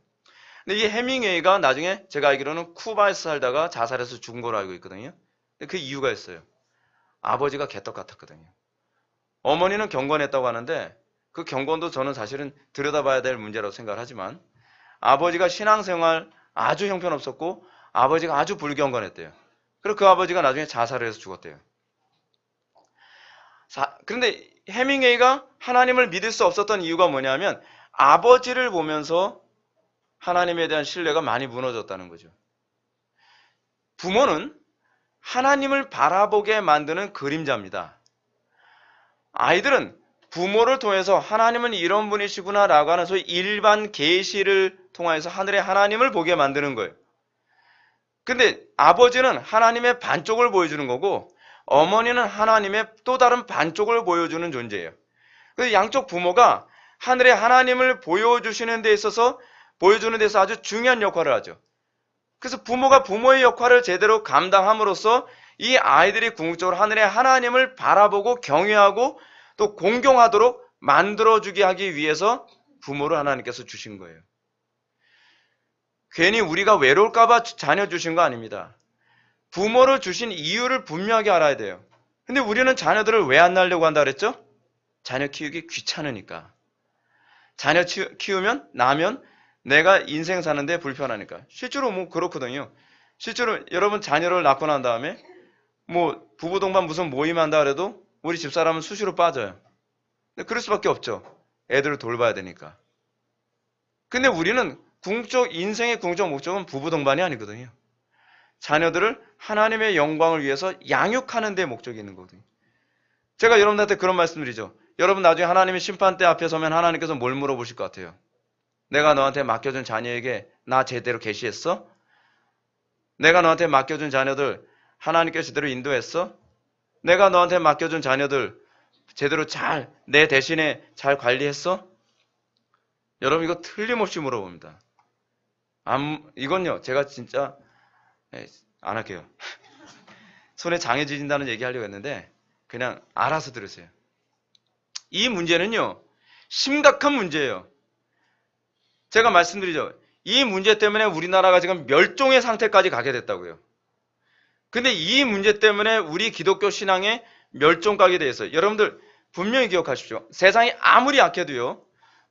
근데 이 해밍웨이가 나중에 제가 알기로는 쿠바에서 살다가 자살해서 죽은 걸로 알고 있거든요. 근데 그 이유가 있어요. 아버지가 개떡 같았거든요. 어머니는 경건했다고 하는데 그 경건도 저는 사실은 들여다봐야 될 문제라고 생각을 하지만 아버지가 신앙생활 아주 형편없었고 아버지가 아주 불경건했대요. 그리고 그 아버지가 나중에 자살을 해서 죽었대요. 그런데 해밍웨이가 하나님을 믿을 수 없었던 이유가 뭐냐면 아버지를 보면서 하나님에 대한 신뢰가 많이 무너졌다는 거죠. 부모는 하나님을 바라보게 만드는 그림자입니다. 아이들은 부모를 통해서 하나님은 이런 분이시구나 라고 하는 소위 일반 계시를 통해서 하늘의 하나님을 보게 만드는 거예요. 근데 아버지는 하나님의 반쪽을 보여주는 거고 어머니는 하나님의 또 다른 반쪽을 보여주는 존재예요. 그래서 양쪽 부모가 하늘의 하나님을 보여주는 데 있어서 아주 중요한 역할을 하죠. 그래서 부모가 부모의 역할을 제대로 감당함으로써 이 아이들이 궁극적으로 하늘의 하나님을 바라보고 경외하고 또 공경하도록 만들어주게 하기 위해서 부모를 하나님께서 주신 거예요. 괜히 우리가 외로울까봐 자녀 주신 거 아닙니다. 부모를 주신 이유를 분명하게 알아야 돼요. 근데 우리는 자녀들을 왜 안 낳으려고 한다 그랬죠? 자녀 키우기 귀찮으니까. 자녀 키우면 나면 내가 인생 사는데 불편하니까. 실제로 뭐 그렇거든요. 실제로 여러분 자녀를 낳고 난 다음에 뭐 부부 동반 무슨 모임 한다 그래도 우리 집사람은 수시로 빠져요. 근데 그럴 수밖에 없죠. 애들을 돌봐야 되니까. 근데 우리는 인생의 궁극적 목적은 부부 동반이 아니거든요. 자녀들을 하나님의 영광을 위해서 양육하는 데 목적이 있는 거거든요. 제가 여러분들한테 그런 말씀드리죠. 여러분 나중에 하나님의 심판대 앞에 서면 하나님께서 뭘 물어보실 것 같아요? 내가 너한테 맡겨준 자녀에게 나 제대로 계시했어? 내가 너한테 맡겨준 자녀들 하나님께서 제대로 인도했어? 내가 너한테 맡겨준 자녀들 제대로 내 대신에 잘 관리했어? 여러분 이거 틀림없이 물어봅니다. 이건요 제가 진짜 안 할게요. 손에 장애 지진다는 얘기 하려고 했는데 그냥 알아서 들으세요. 이 문제는요 심각한 문제예요. 제가 말씀드리죠. 이 문제 때문에 우리나라가 지금 멸종의 상태까지 가게 됐다고요. 근데 이 문제 때문에 우리 기독교 신앙의 멸종각이 돼 있어요. 여러분들 분명히 기억하십시오. 세상이 아무리 약해도요.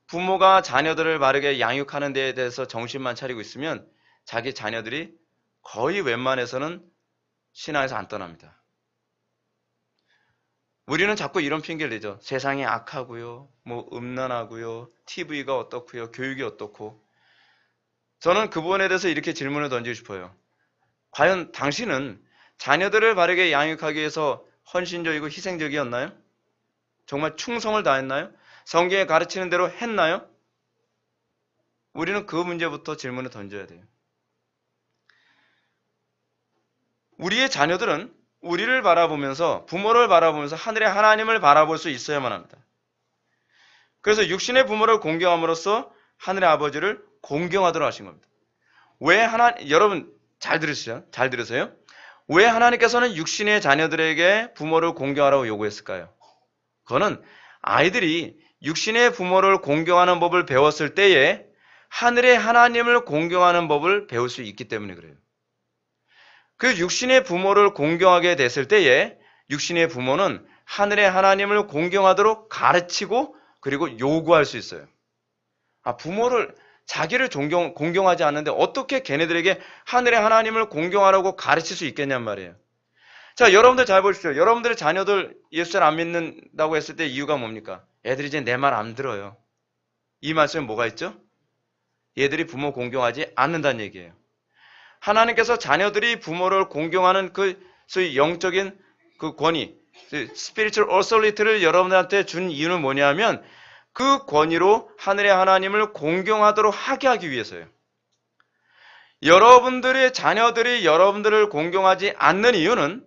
부모가 자녀들을 바르게 양육하는 데에 대해서 정신만 차리고 있으면 자기 자녀들이 거의 웬만해서는 신앙에서 안 떠납니다. 우리는 자꾸 이런 핑계를 대죠. 세상이 악하고요. 뭐 음란하고요. TV가 어떻고요. 교육이 어떻고. 저는 그 부분에 대해서 이렇게 질문을 던지고 싶어요. 과연 당신은 자녀들을 바르게 양육하기 위해서 헌신적이고 희생적이었나요? 정말 충성을 다했나요? 성경에 가르치는 대로 했나요? 우리는 그 문제부터 질문을 던져야 돼요. 우리의 자녀들은 우리를 바라보면서 부모를 바라보면서 하늘의 하나님을 바라볼 수 있어야만 합니다. 그래서 육신의 부모를 공경함으로써 하늘의 아버지를 공경하도록 하신 겁니다. 여러분 잘 들으세요. 왜 하나님께서는 육신의 자녀들에게 부모를 공경하라고 요구했을까요? 그거는 아이들이 육신의 부모를 공경하는 법을 배웠을 때에 하늘의 하나님을 공경하는 법을 배울 수 있기 때문에 그래요. 그 육신의 부모를 공경하게 됐을 때에 육신의 부모는 하늘의 하나님을 공경하도록 가르치고 그리고 요구할 수 있어요. 부모를 자기를 공경하지 않는데 어떻게 걔네들에게 하늘의 하나님을 공경하라고 가르칠 수 있겠냔 말이에요. 자, 여러분들 잘 보십시오. 여러분들의 자녀들 예수 잘 안 믿는다고 했을 때 이유가 뭡니까? 애들이 이제 내 말 안 들어요. 이 말씀에 뭐가 있죠? 얘들이 부모 공경하지 않는다는 얘기예요. 하나님께서 자녀들이 부모를 공경하는 그 소위 영적인 그 권위, spiritual authority를 여러분들한테 준 이유는 뭐냐면 그 권위로 하늘의 하나님을 공경하도록 하게 하기 위해서예요. 여러분들의 자녀들이 여러분들을 공경하지 않는 이유는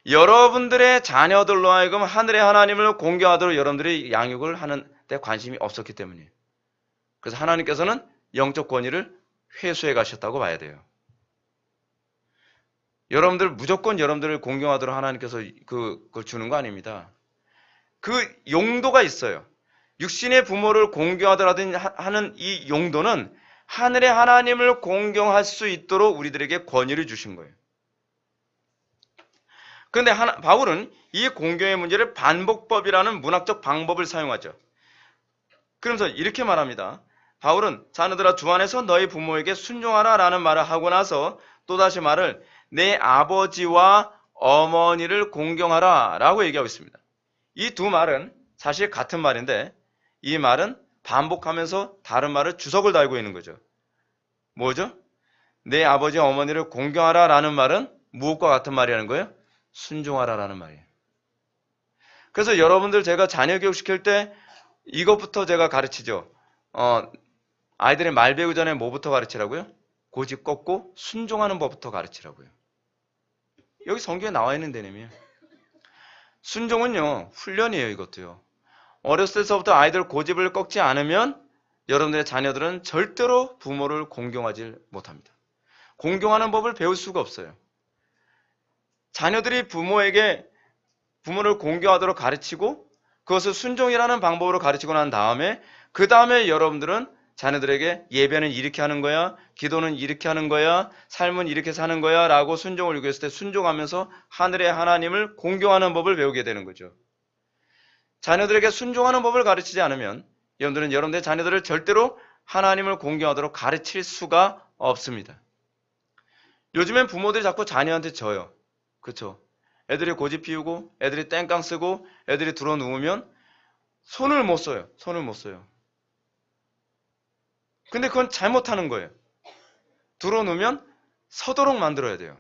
여러분들의 자녀들로 하여금 하늘의 하나님을 공경하도록 여러분들이 양육을 하는 데 관심이 없었기 때문이에요. 그래서 하나님께서는 영적 권위를 회수해 가셨다고 봐야 돼요. 여러분들 무조건 여러분들을 공경하도록 하나님께서 그걸 주는 거 아닙니다. 그 용도가 있어요. 육신의 부모를 공경하더라도 하는 이 용도는 하늘의 하나님을 공경할 수 있도록 우리들에게 권위를 주신 거예요. 그런데 바울은 이 공경의 문제를 반복법이라는 문학적 방법을 사용하죠. 그러면서 이렇게 말합니다. 바울은 자녀들아 주 안에서 너희 부모에게 순종하라 라는 말을 하고 나서 또다시 말을 내 아버지와 어머니를 공경하라 라고 얘기하고 있습니다. 이 두 말은 사실 같은 말인데 이 말은 반복하면서 다른 말을 주석을 달고 있는 거죠. 뭐죠? 내 아버지와 어머니를 공경하라 라는 말은 무엇과 같은 말이라는 거예요? 순종하라 라는 말이에요. 그래서 여러분들 제가 자녀 교육 시킬 때 이것부터 제가 가르치죠. 아이들의 말 배우기 전에 뭐부터 가르치라고요? 고집 꺾고 순종하는 법부터 가르치라고요. 여기 성경에 나와 있는 내용이에요. 순종은요, 훈련이에요, 이것도요. 어렸을 때부터 아이들 고집을 꺾지 않으면 여러분들의 자녀들은 절대로 부모를 공경하지 못합니다. 공경하는 법을 배울 수가 없어요. 자녀들이 부모를 공경하도록 가르치고 그것을 순종이라는 방법으로 가르치고 난 다음에 그 다음에 여러분들은 자녀들에게 예배는 이렇게 하는 거야, 기도는 이렇게 하는 거야, 삶은 이렇게 사는 거야 라고 순종을 요구했을 때 순종하면서 하늘의 하나님을 공경하는 법을 배우게 되는 거죠. 자녀들에게 순종하는 법을 가르치지 않으면 여러분들은 여러분들의 자녀들을 절대로 하나님을 공경하도록 가르칠 수가 없습니다. 요즘엔 부모들이 자꾸 자녀한테 져요. 그렇죠? 애들이 고집 피우고 애들이 땡깡 쓰고 애들이 들어 누우면 손을 못 써요. 손을 못 써요. 근데 그건 잘못하는 거예요. 들어 누우면 서도록 만들어야 돼요.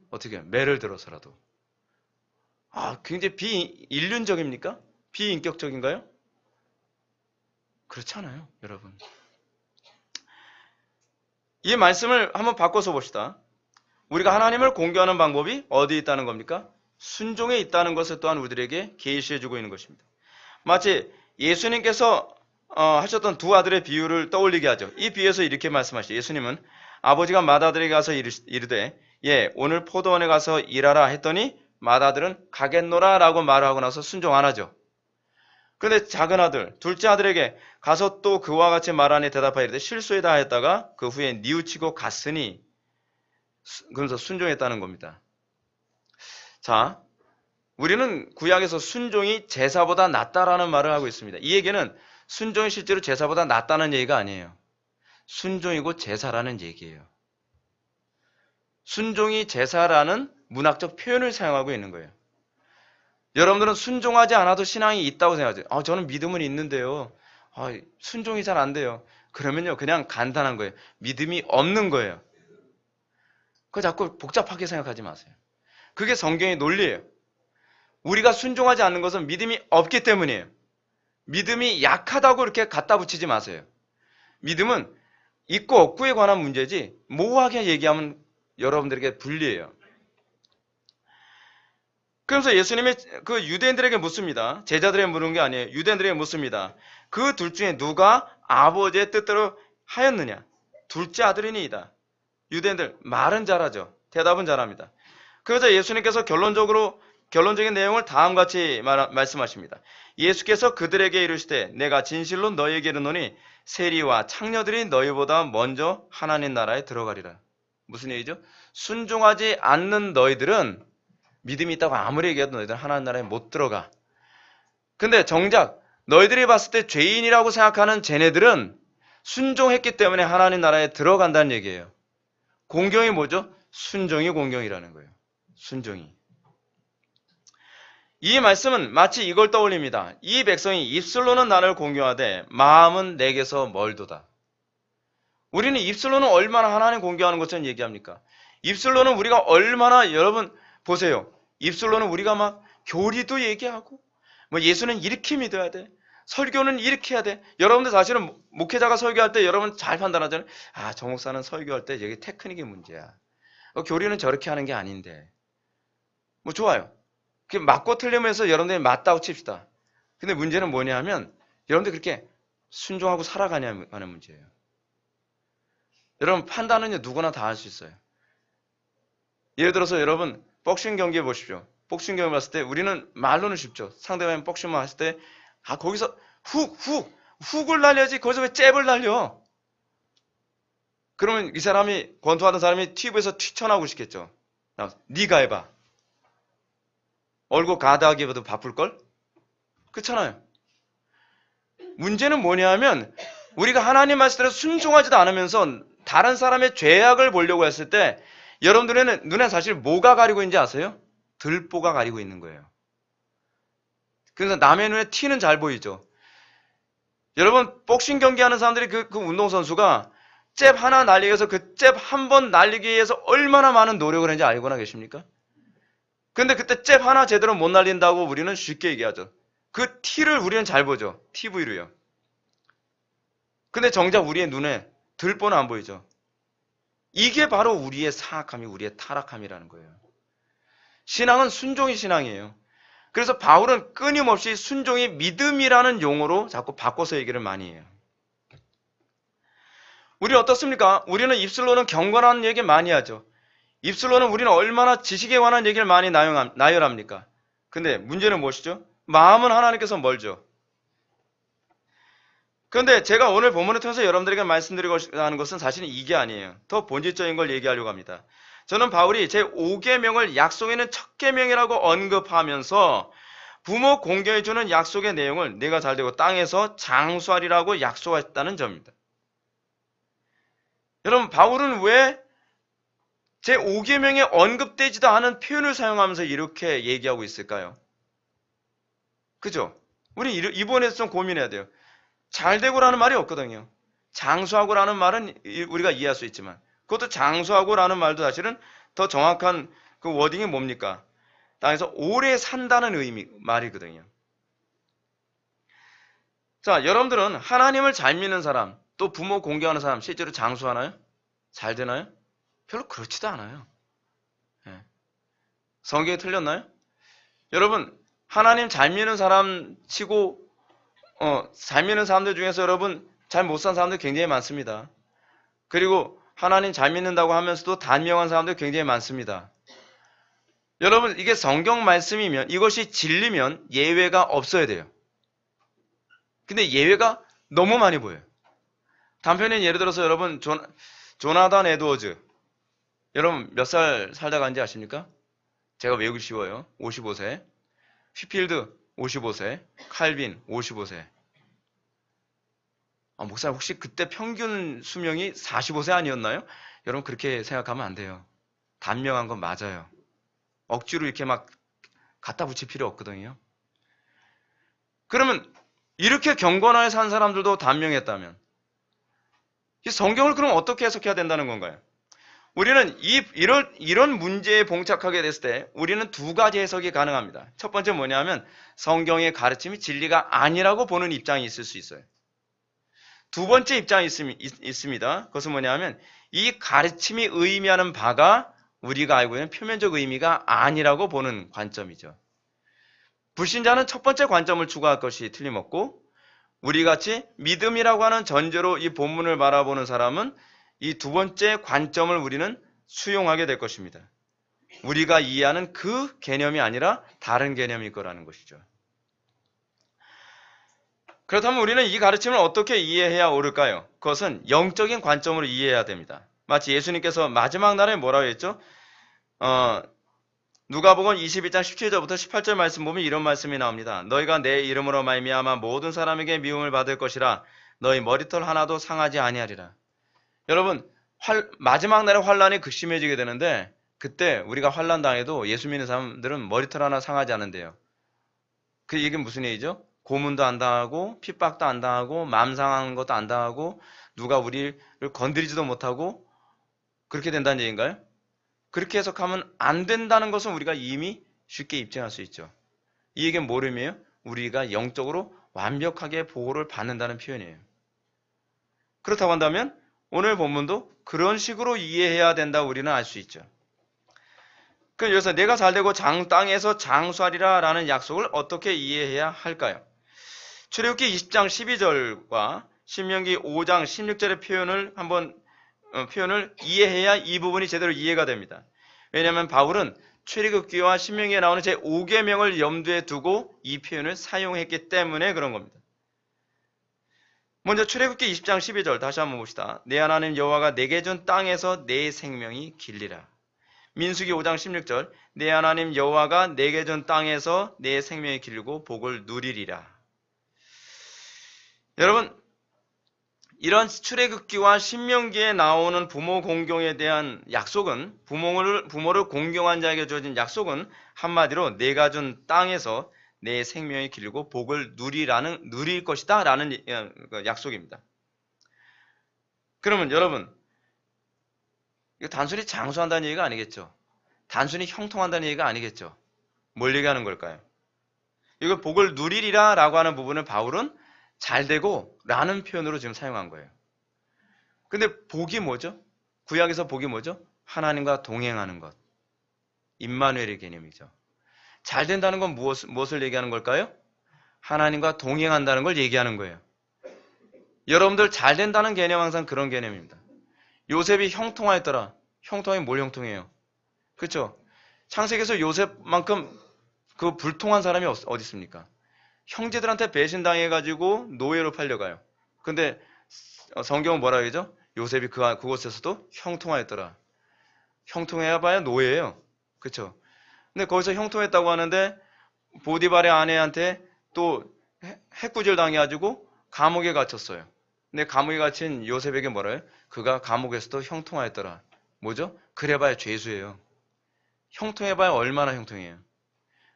어떻게? 매를 들어서라도. 굉장히 비인륜적입니까? 비인격적인가요? 그렇지 않아요, 여러분. 이 말씀을 한번 바꿔서 봅시다. 우리가 하나님을 공경하는 방법이 어디에 있다는 겁니까? 순종에 있다는 것을 또한 우리들에게 계시해주고 있는 것입니다. 마치 예수님께서 하셨던 두 아들의 비유를 떠올리게 하죠. 이 비유에서 이렇게 말씀하시죠. 예수님은 아버지가 맏아들에게 가서 이르되 오늘 포도원에 가서 일하라 했더니 맏아들은 가겠노라 라고 말하고 나서 순종 안 하죠. 그런데 작은 아들, 둘째 아들에게 가서 또 그와 같이 말하니 대답하이르되 실소이다 하였다가 그 후에 뉘우치고 갔으니 그러면서 순종했다는 겁니다. 자, 우리는 구약에서 순종이 제사보다 낫다라는 말을 하고 있습니다. 이 얘기는 순종이 실제로 제사보다 낫다는 얘기가 아니에요. 순종이고 제사라는 얘기예요. 순종이 제사라는 문학적 표현을 사용하고 있는 거예요. 여러분들은 순종하지 않아도 신앙이 있다고 생각하죠. 저는 믿음은 있는데요. 순종이 잘 안 돼요. 그러면요, 그냥 간단한 거예요. 믿음이 없는 거예요. 그거 자꾸 복잡하게 생각하지 마세요. 그게 성경의 논리예요. 우리가 순종하지 않는 것은 믿음이 없기 때문이에요. 믿음이 약하다고 이렇게 갖다 붙이지 마세요. 믿음은 있고 없고에 관한 문제지 모호하게 얘기하면 여러분들에게 불리해요. 그러면서 예수님이 그 유대인들에게 묻습니다. 제자들에게 물은 게 아니에요. 유대인들에게 묻습니다. 그 둘 중에 누가 아버지의 뜻대로 하였느냐? 둘째 아들이니이다. 유대인들 말은 잘하죠. 대답은 잘합니다. 그래서 예수님께서 결론적인 내용을 다음과 같이 말씀하십니다. 예수께서 그들에게 이르시되 내가 진실로 너희에게 이르노니 세리와 창녀들이 너희보다 먼저 하나님 나라에 들어가리라. 무슨 얘기죠? 순종하지 않는 너희들은 믿음이 있다고 아무리 얘기해도 너희들은 하나님 나라에 못 들어가. 근데 정작 너희들이 봤을 때 죄인이라고 생각하는 쟤네들은 순종했기 때문에 하나님 나라에 들어간다는 얘기예요. 공경이 뭐죠? 순종이 공경이라는 거예요. 순종이. 이 말씀은 마치 이걸 떠올립니다. 이 백성이 입술로는 나를 공경하되 마음은 내게서 멀도다. 우리는 입술로는 얼마나 하나님 공경하는 것처럼 얘기합니까? 입술로는 우리가 얼마나, 여러분 보세요. 입술로는 우리가 막 교리도 얘기하고 예수는 이렇게 믿어야 돼. 설교는 이렇게 해야 돼. 여러분들 사실은 목회자가 설교할 때 여러분 잘 판단하잖아요. 저 목사는 설교할 때 여기 테크닉이 문제야. 교리는 저렇게 하는 게 아닌데. 좋아요. 맞고 틀리면서 여러분들이 맞다고 칩시다. 근데 문제는 뭐냐 하면 여러분들 그렇게 순종하고 살아가냐는 문제예요. 여러분 판단은 누구나 다 할 수 있어요. 예를 들어서 여러분 복싱 경기에 보십시오. 복싱 경기 봤을 때 우리는 말로는 쉽죠. 상대방이 복싱만 했을 때 거기서 훅을 날려야지 거기서 왜 잽을 날려? 그러면 이 사람이 권투하던 사람이 튜브에서 튀쳐나오고 싶겠죠. 네가 해봐. 얼굴 가드하기보다 바쁠걸? 그렇잖아요. 문제는 뭐냐면 우리가 하나님 말씀대로 순종하지도 않으면서 다른 사람의 죄악을 보려고 했을 때 여러분들의 눈에 사실 뭐가 가리고 있는지 아세요? 들보가 가리고 있는 거예요. 그래서 남의 눈에 티는 잘 보이죠. 여러분 복싱 경기하는 사람들이 그 운동선수가 잽 하나 날리기 위해서 그 잽 한 번 날리기 위해서 얼마나 많은 노력을 했는지 알고나 계십니까? 근데 그때 잽 하나 제대로 못 날린다고 우리는 쉽게 얘기하죠. 그 티를 우리는 잘 보죠. TV로요. 근데 정작 우리의 눈에 들보는 안 보이죠. 이게 바로 우리의 사악함이 우리의 타락함이라는 거예요. 신앙은 순종이 신앙이에요. 그래서 바울은 끊임없이 순종이 믿음이라는 용어로 자꾸 바꿔서 얘기를 많이 해요. 우리 어떻습니까? 우리는 입술로는 경건한 얘기 많이 하죠. 입술로는 우리는 얼마나 지식에 관한 얘기를 많이 나열합니까? 근데 문제는 무엇이죠? 마음은 하나님께서 멀죠. 그런데 제가 오늘 본문을 통해서 여러분들에게 말씀드리고 하는 것은 사실은 이게 아니에요. 더 본질적인 걸 얘기하려고 합니다. 저는 바울이 제5계명을 약속에 있는 첫 계명이라고 언급하면서 부모 공경해주는 약속의 내용을 내가 잘되고 땅에서 장수하리라고 약속했다는 점입니다. 여러분 바울은 왜 제5계명에 언급되지도 않은 표현을 사용하면서 이렇게 얘기하고 있을까요? 그죠? 우리 이 부분에서 좀 고민해야 돼요. 잘되고라는 말이 없거든요. 장수하고라는 말은 우리가 이해할 수 있지만 그것도 장수하고라는 말도 사실은 더 정확한 그 워딩이 뭡니까? 땅에서 오래 산다는 말이거든요. 자, 여러분들은 하나님을 잘 믿는 사람, 또 부모 공경하는 사람 실제로 장수하나요? 잘 되나요? 별로 그렇지도 않아요. 예. 성경이 틀렸나요? 여러분 하나님 잘 믿는 사람 치고 잘 믿는 사람들 중에서 여러분 잘 못 산 사람들 굉장히 많습니다. 그리고 하나님 잘 믿는다고 하면서도 단명한 사람들 굉장히 많습니다. 여러분 이게 성경 말씀이면 이것이 진리면 예외가 없어야 돼요. 근데 예외가 너무 많이 보여요. 단편인 예를 들어서 여러분 조나단 에드워즈 여러분 몇 살 살다 간지 아십니까? 제가 외우기 쉬워요. 55세. 휘필드 55세. 칼빈 55세. 목사님 혹시 그때 평균 수명이 45세 아니었나요? 여러분 그렇게 생각하면 안 돼요. 단명한 건 맞아요. 억지로 이렇게 막 갖다 붙일 필요 없거든요. 그러면 이렇게 경건하게 산 사람들도 단명했다면 이 성경을 그럼 어떻게 해석해야 된다는 건가요? 우리는 이런 문제에 봉착하게 됐을 때 우리는 두 가지 해석이 가능합니다. 첫 번째 뭐냐면 성경의 가르침이 진리가 아니라고 보는 입장이 있을 수 있어요. 두 번째 입장이 있습니다. 그것은 뭐냐면 이 가르침이 의미하는 바가 우리가 알고 있는 표면적 의미가 아니라고 보는 관점이죠. 불신자는 첫 번째 관점을 추구할 것이 틀림없고 우리같이 믿음이라고 하는 전제로 이 본문을 바라보는 사람은 이 두 번째 관점을 우리는 수용하게 될 것입니다. 우리가 이해하는 그 개념이 아니라 다른 개념일 거라는 것이죠. 그렇다면 우리는 이 가르침을 어떻게 이해해야 옳을까요? 그것은 영적인 관점으로 이해해야 됩니다. 마치 예수님께서 마지막 날에 뭐라고 했죠? 누가복음 21장 17절부터 18절 말씀 보면 이런 말씀이 나옵니다. 너희가 내 이름으로 말미암아 모든 사람에게 미움을 받을 것이라 너희 머리털 하나도 상하지 아니하리라. 여러분 마지막 날에 환란이 극심해지게 되는데 그때 우리가 환란 당해도 예수 믿는 사람들은 머리털 하나 상하지 않는데요. 이게 무슨 얘기죠? 고문도 안 당하고 핍박도 안 당하고 마음 상하는 것도 안 당하고 누가 우리를 건드리지도 못하고 그렇게 된다는 얘기인가요? 그렇게 해석하면 안 된다는 것은 우리가 이미 쉽게 입증할 수 있죠. 이 얘기는 뭘 의미해요? 우리가 영적으로 완벽하게 보호를 받는다는 표현이에요. 그렇다고 한다면 오늘 본문도 그런 식으로 이해해야 된다고 우리는 알 수 있죠. 그래서 내가 잘되고 땅에서 장수하리라 라는 약속을 어떻게 이해해야 할까요? 출애굽기 20장 12절과 신명기 5장 16절의 표현을 이해해야 이 부분이 제대로 이해가 됩니다. 왜냐하면 바울은 출애굽기와 신명기에 나오는 제5계명을 염두에 두고 이 표현을 사용했기 때문에 그런 겁니다. 먼저 출애굽기 20장 12절 다시 한번 봅시다. 내 하나님 여호와가 내게 준 땅에서 내 생명이 길리라. 민수기 5장 16절 내 하나님 여호와가 내게 준 땅에서 내 생명이 길고 복을 누리리라. 여러분, 이런 출애굽기와 신명기에 나오는 부모 공경에 대한 약속은 부모를 공경한 자에게 주어진 약속은 한마디로 내가 준 땅에서 내 생명이 길고 복을 누릴 것이다 라는 약속입니다. 그러면 여러분, 이거 단순히 장수한다는 얘기가 아니겠죠. 단순히 형통한다는 얘기가 아니겠죠. 뭘 얘기하는 걸까요? 이걸 복을 누리리라 라고 하는 부분을 바울은 잘되고 라는 표현으로 지금 사용한 거예요. 근데 복이 뭐죠? 구약에서 복이 뭐죠? 하나님과 동행하는 것. 임마누엘의 개념이죠. 잘 된다는 건 무엇을 얘기하는 걸까요? 하나님과 동행한다는 걸 얘기하는 거예요. 여러분들 잘 된다는 개념 항상 그런 개념입니다. 요셉이 형통하였더라. 형통하면 뭘 형통해요? 그렇죠? 창세기에서 요셉만큼 그 불통한 사람이 어디 있습니까? 형제들한테 배신당해가지고 노예로 팔려가요. 근데 성경은 뭐라 그러죠? 요셉이 그곳에서도 형통하였더라. 형통해야 봐야 노예예요. 그렇죠? 근데 거기서 형통했다고 하는데 보디발의 아내한테 또 해꾸질 당해가지고 감옥에 갇혔어요. 근데 감옥에 갇힌 요셉에게 뭐라 해요? 그가 감옥에서도 형통하였더라. 뭐죠? 그래봐야 죄수예요. 형통해봐야 얼마나 형통해요.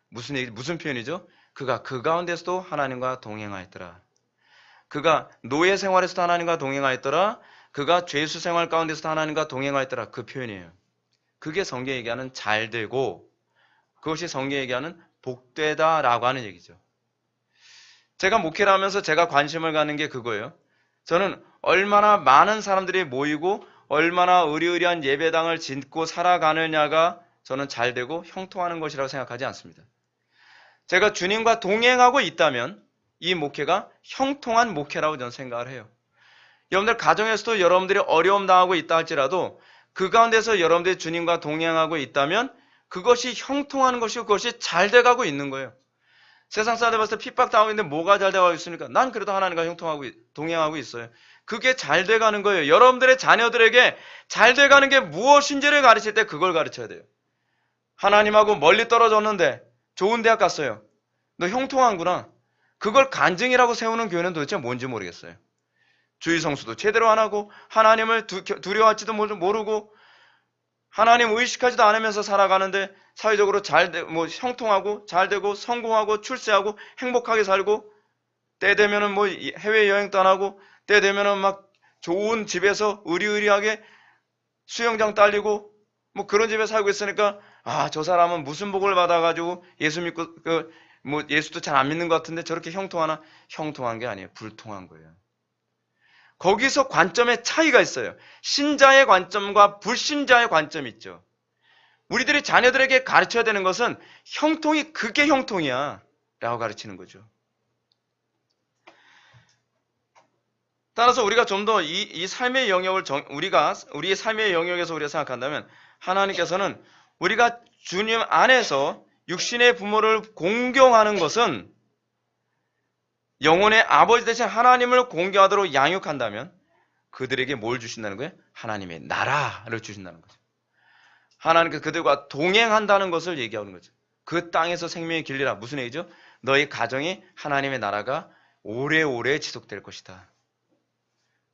무슨 표현이죠? 그가 그 가운데서도 하나님과 동행하였더라. 그가 노예 생활에서도 하나님과 동행하였더라. 그가 죄수 생활 가운데서도 하나님과 동행하였더라. 그 표현이에요. 그게 성경이 얘기하는 잘되고 그것이 성경이 얘기하는 복되다라고 하는 얘기죠. 제가 목회를 하면서 제가 관심을 갖는 게 그거예요. 저는 얼마나 많은 사람들이 모이고 얼마나 의리의리한 예배당을 짓고 살아가느냐가 저는 잘되고 형통하는 것이라고 생각하지 않습니다. 제가 주님과 동행하고 있다면 이 목회가 형통한 목회라고 저는 생각을 해요. 여러분들 가정에서도 여러분들이 어려움 당하고 있다 할지라도 그 가운데서 여러분들이 주님과 동행하고 있다면 그것이 형통하는 것이고 그것이 잘 돼가고 있는 거예요. 세상 사람들 봤을 때 핍박당하고 있는데 뭐가 잘 돼가고 있습니까? 난 그래도 하나님과 동행하고 있어요. 그게 잘 돼가는 거예요. 여러분들의 자녀들에게 잘 돼가는 게 무엇인지를 가르칠 때 그걸 가르쳐야 돼요. 하나님하고 멀리 떨어졌는데 좋은 대학 갔어요. 너 형통한구나. 그걸 간증이라고 세우는 교회는 도대체 뭔지 모르겠어요. 주의 성수도 제대로 안 하고 하나님을 두려워할지도 모르고 하나님 의식하지도 않으면서 살아가는데 사회적으로 형통하고 잘되고 성공하고 출세하고 행복하게 살고 때 되면은 해외여행 떠나고 때 되면은 막 좋은 집에서 의리의리하게 수영장 딸리고 그런 집에 살고 있으니까 저 사람은 무슨 복을 받아가지고 예수 믿고 예수도 잘 안 믿는 것 같은데 저렇게 형통하나? 형통한 게 아니에요. 불통한 거예요. 거기서 관점의 차이가 있어요. 신자의 관점과 불신자의 관점이 있죠. 우리들이 자녀들에게 가르쳐야 되는 것은 형통이 그게 형통이야 라고 가르치는 거죠. 따라서 우리가 좀 더 이 삶의 영역을 우리의 삶의 영역에서 우리가 생각한다면 하나님께서는 우리가 주님 안에서 육신의 부모를 공경하는 것은 영혼의 아버지 대신 하나님을 공경하도록 양육한다면 그들에게 뭘 주신다는 거예요? 하나님의 나라를 주신다는 거죠. 하나님께서 그들과 동행한다는 것을 얘기하는 거죠. 그 땅에서 생명의 길리라. 무슨 얘기죠? 너희 가정이 하나님의 나라가 오래오래 지속될 것이다.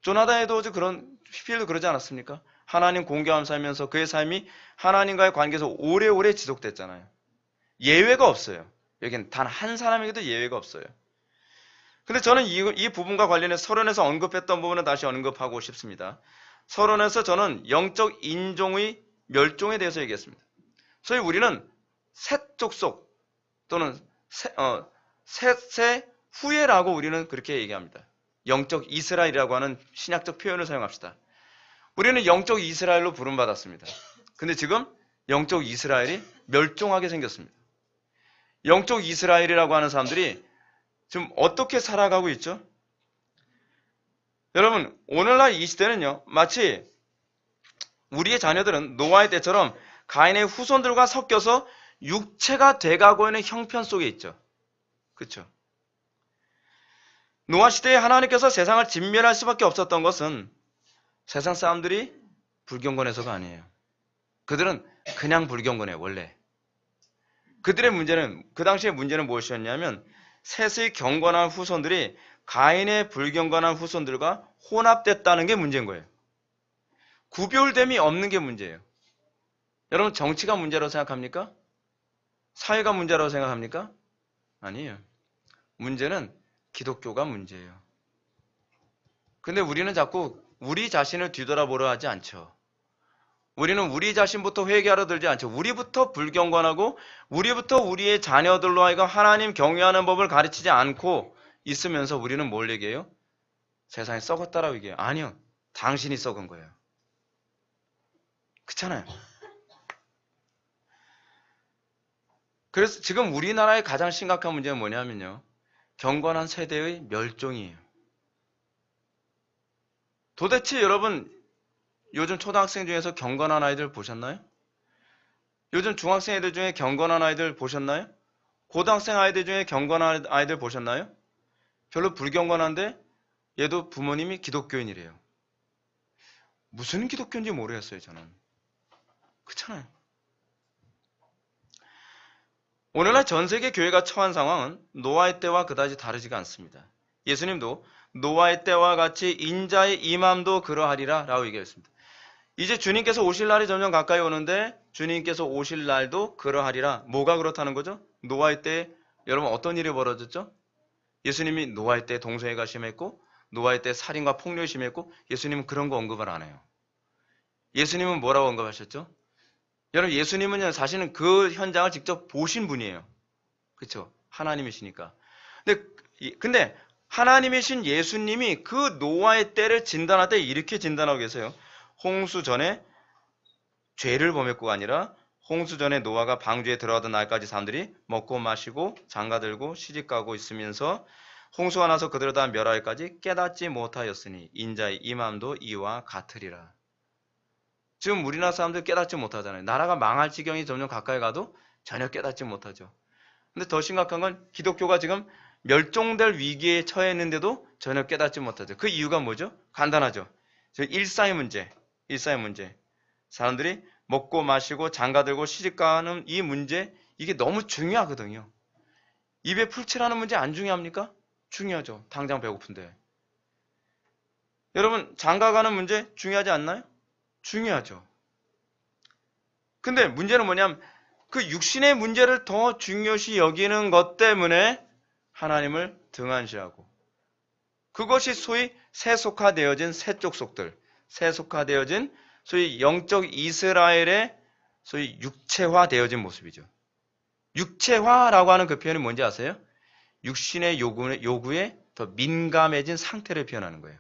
조나단 에드워즈 히필도 그러지 않았습니까? 하나님 공경하며 살면서 그의 삶이 하나님과의 관계에서 오래오래 지속됐잖아요. 예외가 없어요. 여기는 단 한 사람에게도 예외가 없어요. 근데 저는 이 부분과 관련해서 서론에서 언급했던 부분을 다시 언급하고 싶습니다. 서론에서 저는 영적 인종의 멸종에 대해서 얘기했습니다. 소위 우리는 셋 족속 또는 셋의 후예라고 우리는 그렇게 얘기합니다. 영적 이스라엘이라고 하는 신약적 표현을 사용합시다. 우리는 영적 이스라엘로 부름받았습니다. 근데 지금 영적 이스라엘이 멸종하게 생겼습니다. 영적 이스라엘이라고 하는 사람들이 지금 어떻게 살아가고 있죠? 여러분, 오늘날 이 시대는요, 마치 우리의 자녀들은 노아의 때처럼 가인의 후손들과 섞여서 육체가 돼가고 있는 형편 속에 있죠. 그렇죠? 노아 시대에 하나님께서 세상을 진멸할 수밖에 없었던 것은 세상 사람들이 불경건해서가 아니에요. 그들은 그냥 불경건해요, 원래. 그들의 문제는, 그 당시의 문제는 무엇이었냐면 셋의 경건한 후손들이 가인의 불경건한 후손들과 혼합됐다는 게 문제인 거예요. 구별됨이 없는 게 문제예요. 여러분, 정치가 문제라고 생각합니까? 사회가 문제라고 생각합니까? 아니에요. 문제는 기독교가 문제예요. 근데 우리는 자꾸 우리 자신을 뒤돌아보려 하지 않죠. 우리는 우리 자신부터 회개하러 들지 않죠. 우리부터 불경건하고 우리부터 우리의 자녀들로 하여금 하나님 경외하는 법을 가르치지 않고 있으면서 우리는 뭘 얘기해요? 세상이 썩었다라고 얘기해요. 아니요. 당신이 썩은 거예요. 그렇잖아요. 그래서 지금 우리나라의 가장 심각한 문제는 뭐냐면요. 경건한 세대의 멸종이에요. 도대체 여러분 요즘 초등학생 중에서 경건한 아이들 보셨나요? 요즘 중학생 아이들 중에 경건한 아이들 보셨나요? 고등학생 아이들 중에 경건한 아이들 보셨나요? 별로 불경건한데 얘도 부모님이 기독교인이래요. 무슨 기독교인지 모르겠어요, 저는. 그렇잖아요. 오늘날 전 세계 교회가 처한 상황은 노아의 때와 그다지 다르지가 않습니다. 예수님도 노아의 때와 같이 인자의 임함도 그러하리라 라고 얘기했습니다. 이제 주님께서 오실 날이 점점 가까이 오는데 주님께서 오실 날도 그러하리라. 뭐가 그렇다는 거죠? 노아의 때 여러분 어떤 일이 벌어졌죠? 예수님이 노아의 때 동성애가 심했고 노아의 때 살인과 폭력이 심했고 예수님은 그런 거 언급을 안 해요. 예수님은 뭐라고 언급하셨죠? 여러분 예수님은 사실은 그 현장을 직접 보신 분이에요. 그렇죠? 하나님이시니까. 근데 하나님이신 예수님이 그 노아의 때를 진단할 때 이렇게 진단하고 계세요. 홍수 전에 죄를 범했고가 아니라 홍수 전에 노아가 방주에 들어가던 날까지 사람들이 먹고 마시고 장가들고 시집가고 있으면서 홍수가 나서 그들을 다 멸하기까지 깨닫지 못하였으니 인자의 임함도 이와 같으리라. 지금 우리나라 사람들 깨닫지 못하잖아요. 나라가 망할 지경이 점점 가까이 가도 전혀 깨닫지 못하죠. 근데 더 심각한 건 기독교가 지금 멸종될 위기에 처해 있는데도 전혀 깨닫지 못하죠. 그 이유가 뭐죠? 간단하죠. 일상의 문제. 사람들이 먹고 마시고 장가들고 시집가는 이 문제, 이게 너무 중요하거든요. 입에 풀칠하는 문제 안 중요합니까? 중요하죠. 당장 배고픈데. 여러분 장가가는 문제 중요하지 않나요? 중요하죠. 근데 문제는 뭐냐면 그 육신의 문제를 더 중요시 여기는 것 때문에 하나님을 등한시하고 그것이 소위 세속화되어진 세쪽속들, 세속화되어진 소위 영적 이스라엘의 소위 육체화되어진 모습이죠. 육체화라고 하는 그 표현이 뭔지 아세요? 육신의 요구에 더 민감해진 상태를 표현하는 거예요.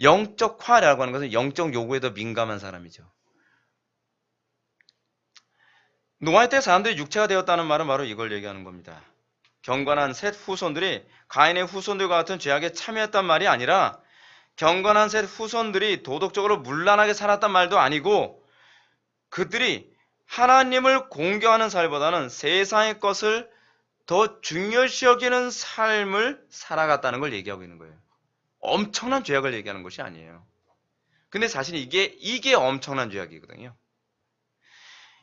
영적화라고 하는 것은 영적 요구에 더 민감한 사람이죠. 노아의 때 사람들이 육체가 되었다는 말은 바로 이걸 얘기하는 겁니다. 경건한 셋 후손들이 가인의 후손들과 같은 죄악에 참여했단 말이 아니라 경건한 셋 후손들이 도덕적으로 문란하게 살았단 말도 아니고 그들이 하나님을 공경하는 삶보다는 세상의 것을 더 중요시 여기는 삶을 살아갔다는 걸 얘기하고 있는 거예요. 엄청난 죄악을 얘기하는 것이 아니에요. 근데 사실 이게 엄청난 죄악이거든요.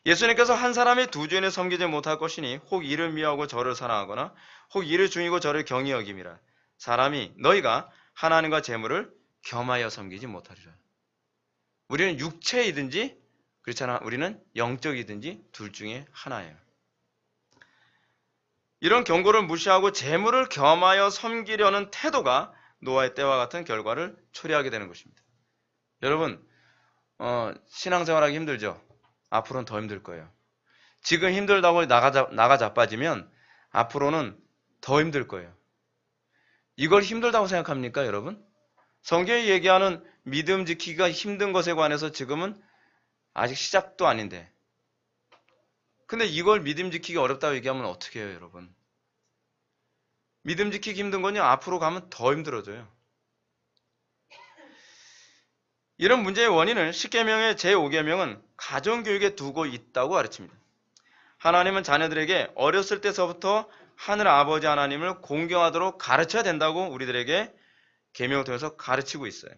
예수님께서 한 사람이 두 주인을 섬기지 못할 것이니 혹 이를 미워하고 저를 사랑하거나 혹 이를 중이고 저를 경히 여김이라. 사람이 너희가 하나님과 재물을 겸하여 섬기지 못하리라. 우리는 육체이든지 그렇잖아. 우리는 영적이든지 둘 중에 하나예요. 이런 경고를 무시하고 재물을 겸하여 섬기려는 태도가 노아의 때와 같은 결과를 초래하게 되는 것입니다. 여러분 신앙생활하기 힘들죠? 앞으로는 더 힘들 거예요. 지금 힘들다고 나가 자빠지면 앞으로는 더 힘들 거예요. 이걸 힘들다고 생각합니까, 여러분? 성경이 얘기하는 믿음 지키기가 힘든 것에 관해서 지금은 아직 시작도 아닌데. 근데 이걸 믿음 지키기 어렵다고 얘기하면 어떻게 해요, 여러분? 믿음 지키기 힘든 건요, 앞으로 가면 더 힘들어져요. 이런 문제의 원인을 십계명의 제5계명은 가정교육에 두고 있다고 가르칩니다. 하나님은 자녀들에게 어렸을 때서부터 하늘 아버지 하나님을 공경하도록 가르쳐야 된다고 우리들에게 계명을 통해서 가르치고 있어요.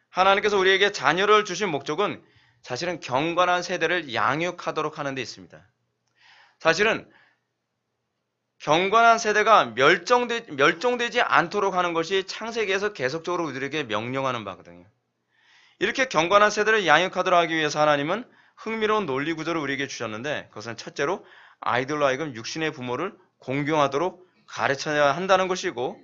하나님께서 우리에게 자녀를 주신 목적은 사실은 경건한 세대를 양육하도록 하는 데 있습니다. 사실은 경건한 세대가 멸종되지 않도록 하는 것이 창세기에서 계속적으로 우리들에게 명령하는 바거든요. 이렇게 경건한 세대를 양육하도록 하기 위해서 하나님은 흥미로운 논리 구조를 우리에게 주셨는데, 그것은 첫째로 아이들로 하여금 육신의 부모를 공경하도록 가르쳐야 한다는 것이고,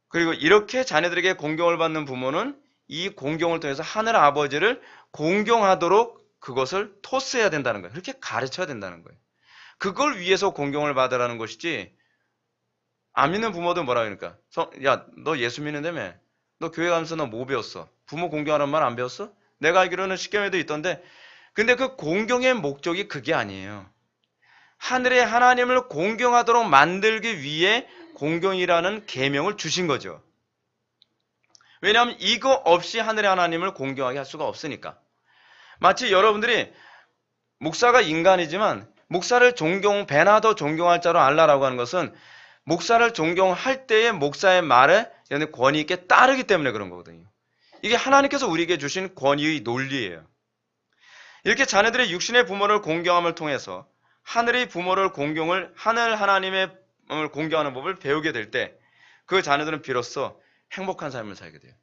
그리고 이렇게 자녀들에게 공경을 받는 부모는 이 공경을 통해서 하늘 아버지를 공경하도록 그것을 토스해야 된다는 거예요. 그렇게 가르쳐야 된다는 거예요. 그걸 위해서 공경을 받으라는 것이지, 안 믿는 부모도 뭐라 그러니까, 야, 너 예수 믿는다며? 너 교회 가면서 너 뭐 배웠어? 부모 공경하라는 말 안 배웠어? 내가 알기로는 십계명에도 있던데, 근데 그 공경의 목적이 그게 아니에요. 하늘의 하나님을 공경하도록 만들기 위해 공경이라는 계명을 주신 거죠. 왜냐하면 이거 없이 하늘의 하나님을 공경하게 할 수가 없으니까. 마치 여러분들이 목사가 인간이지만 목사를 배나 더 존경할 자로 알라라고 하는 것은 목사를 존경할 때의 목사의 말에 권위 있게 따르기 때문에 그런 거거든요. 이게 하나님께서 우리에게 주신 권위의 논리예요. 이렇게 자녀들의 육신의 부모를 공경함을 통해서 하늘의 부모를 하늘 하나님의 공경하는 법을 배우게 될 때 그 자녀들은 비로소 행복한 삶을 살게 돼요.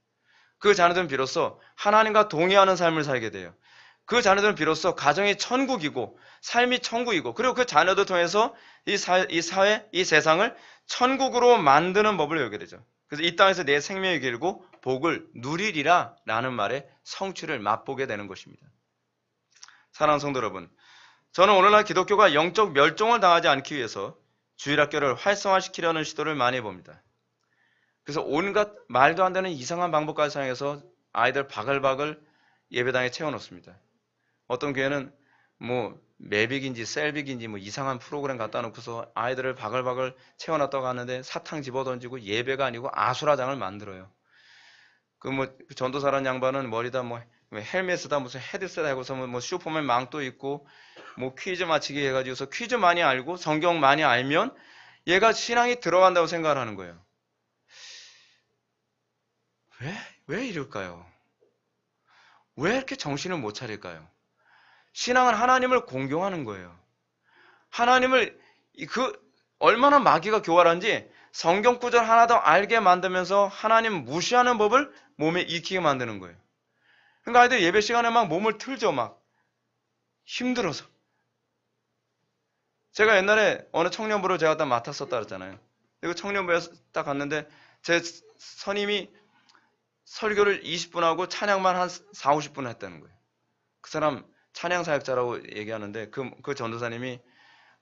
그 자녀들은 비로소 하나님과 동의하는 삶을 살게 돼요. 그 자녀들은 비로소 가정이 천국이고 삶이 천국이고, 그리고 그 자녀들 통해서 이 사회, 이 세상을 천국으로 만드는 법을 배우게 되죠. 그래서 이 땅에서 내 생명이 길고 복을 누리리라 라는 말의 성취를 맛보게 되는 것입니다. 사랑하는 성도 여러분, 저는 오늘날 기독교가 영적 멸종을 당하지 않기 위해서 주일학교를 활성화시키려는 시도를 많이 해봅니다. 그래서 온갖 말도 안 되는 이상한 방법까지 사용해서 아이들 바글바글 예배당에 채워놓습니다. 어떤 교회는 뭐 매빅인지 셀빅인지 뭐 이상한 프로그램 갖다 놓고서 아이들을 바글바글 채워놨다고 하는데 사탕 집어던지고 예배가 아니고 아수라장을 만들어요. 그 전도사라는 양반은 머리다 헬멧에다 무슨 헤드셋 하고서 뭐 슈퍼맨 망토 있고 뭐 퀴즈 맞히기 해가지고서 퀴즈 많이 알고 성경 많이 알면 얘가 신앙이 들어간다고 생각을 하는 거예요. 왜 이럴까요? 왜 이렇게 정신을 못 차릴까요? 신앙은 하나님을 공경하는 거예요. 하나님을 얼마나 마귀가 교활한지 성경 구절 하나 더 알게 만들면서 하나님 무시하는 법을 몸에 익히게 만드는 거예요. 그러니까 아이들 예배 시간에 막 몸을 틀죠. 막 힘들어서. 제가 옛날에 어느 청년부를 제가 딱 맡았었다 그랬잖아요. 그리고 청년부에 딱 갔는데 제 선임이 설교를 20분 하고 찬양만 한 4, 50분 했다는 거예요. 그 사람 찬양 사역자라고 얘기하는데 그 전도사님이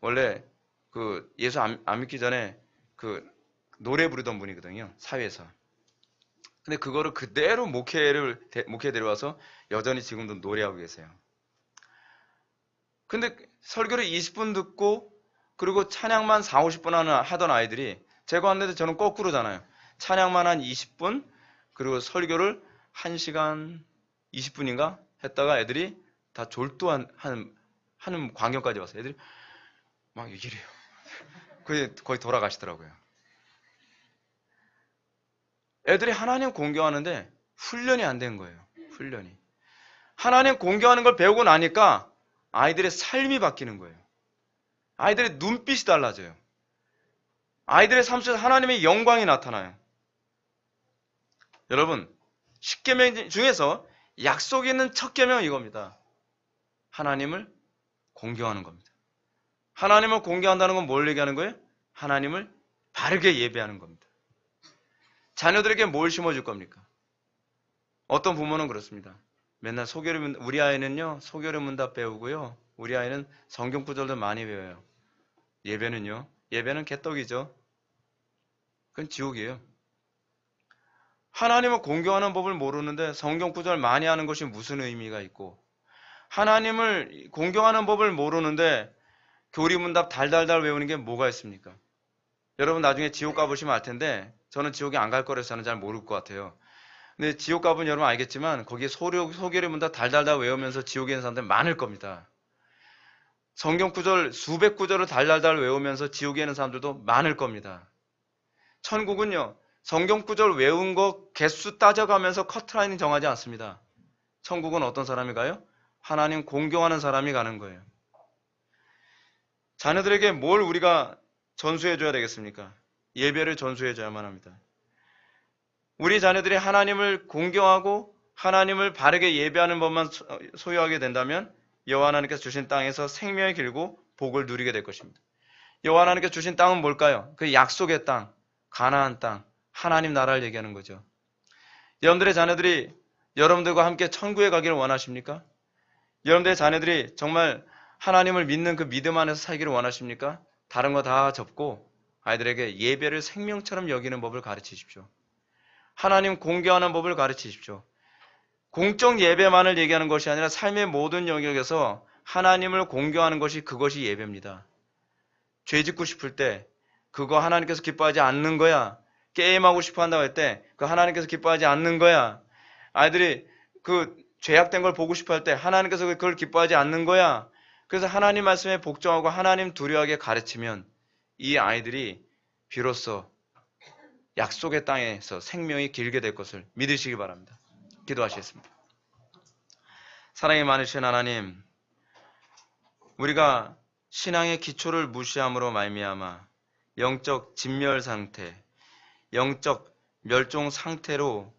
원래 그 예수 안 믿기 전에 그 노래 부르던 분이거든요. 사회에서. 근데 그거를 그대로 목회에 데려와서 여전히 지금도 노래하고 계세요. 근데 설교를 20분 듣고 그리고 찬양만 4, 50분 하던 아이들이 제가 왔는데 저는 거꾸로잖아요. 찬양만 한 20분 그리고 설교를 1시간 20분인가 했다가 애들이 다 졸도하는 광경까지 왔어요. 애들이 막 이래요. 거의 돌아가시더라고요. 애들이 하나님 공경하는데 훈련이 안 된 거예요. 훈련이. 하나님 공경하는 걸 배우고 나니까 아이들의 삶이 바뀌는 거예요. 아이들의 눈빛이 달라져요. 아이들의 삶 속에서 하나님의 영광이 나타나요. 여러분, 십계명 중에서 약속이 있는 첫 계명은 이겁니다. 하나님을 공경하는 겁니다. 하나님을 공경한다는 건 뭘 얘기하는 거예요? 하나님을 바르게 예배하는 겁니다. 자녀들에게 뭘 심어줄 겁니까? 어떤 부모는 그렇습니다. 맨날 우리 아이는요, 소결의 문답 배우고요. 우리 아이는 성경 구절도 많이 배워요. 예배는요? 예배는 개떡이죠. 그건 지옥이에요. 하나님을 공경하는 법을 모르는데 성경 구절 많이 하는 것이 무슨 의미가 있고, 하나님을 공경하는 법을 모르는데 교리문답 달달달 외우는 게 뭐가 있습니까? 여러분 나중에 지옥 가보시면 알 텐데 저는 지옥에 안 갈 거라서 저는 잘 모를 것 같아요. 근데 지옥 가보면 여러분 알겠지만 거기에 소개를 문다 달달달 외우면서 지옥에 있는 사람들 많을 겁니다. 성경 구절 수백 구절을 달달달 외우면서 지옥에 있는 사람들도 많을 겁니다. 천국은요, 성경 구절 외운 거 개수 따져가면서 커트라인 정하지 않습니다. 천국은 어떤 사람이 가요? 하나님 공경하는 사람이 가는 거예요. 자녀들에게 뭘 우리가 전수해줘야 되겠습니까? 예배를 전수해줘야만 합니다. 우리 자녀들이 하나님을 공경하고 하나님을 바르게 예배하는 법만 소유하게 된다면 여호와 하나님께서 주신 땅에서 생명이 길고 복을 누리게 될 것입니다. 여호와 하나님께서 주신 땅은 뭘까요? 그 약속의 땅, 가나안 땅, 하나님 나라를 얘기하는 거죠. 여러분들의 자녀들이 여러분들과 함께 천국에 가기를 원하십니까? 여러분들의 자녀들이 정말 하나님을 믿는 그 믿음 안에서 살기를 원하십니까? 다른 거 다 접고 아이들에게 예배를 생명처럼 여기는 법을 가르치십시오. 하나님 공경하는 법을 가르치십시오. 공적 예배만을 얘기하는 것이 아니라 삶의 모든 영역에서 하나님을 공경하는 것이 그것이 예배입니다. 죄 짓고 싶을 때 그거 하나님께서 기뻐하지 않는 거야. 게임하고 싶어 한다고 할 때 그 하나님께서 기뻐하지 않는 거야. 아이들이 그 죄악된 걸 보고 싶어 할 때 하나님께서 그걸 기뻐하지 않는 거야. 그래서 하나님 말씀에 복종하고 하나님 두려워하게 가르치면 이 아이들이 비로소 약속의 땅에서 생명이 길게 될 것을 믿으시기 바랍니다. 기도하시겠습니다. 사랑이 많으신 하나님, 우리가 신앙의 기초를 무시함으로 말미암아 영적 진멸 상태, 영적 멸종 상태로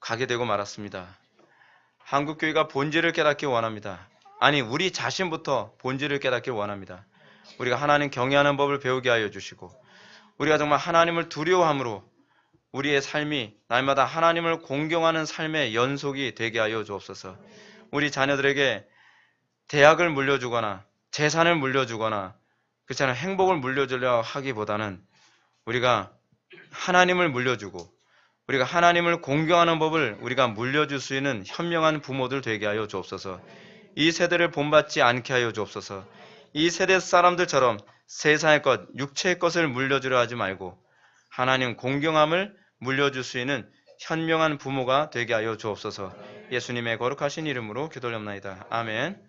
가게 되고 말았습니다. 한국교회가 본질을 깨닫기 원합니다. 아니, 우리 자신부터 본질을 깨닫기 원합니다. 우리가 하나님 경외하는 법을 배우게 하여 주시고 우리가 정말 하나님을 두려워함으로 우리의 삶이 날마다 하나님을 공경하는 삶의 연속이 되게 하여 주옵소서. 우리 자녀들에게 대학을 물려주거나 재산을 물려주거나 그렇잖아요. 행복을 물려주려 하기보다는 우리가 하나님을 물려주고 우리가 하나님을 공경하는 법을 우리가 물려줄 수 있는 현명한 부모들 되게 하여 주옵소서. 이 세대를 본받지 않게 하여 주옵소서. 이 세대 사람들처럼 세상의 것, 육체의 것을 물려주려 하지 말고 하나님 공경함을 물려줄 수 있는 현명한 부모가 되게 하여 주옵소서. 예수님의 거룩하신 이름으로 기도드립니다. 아멘.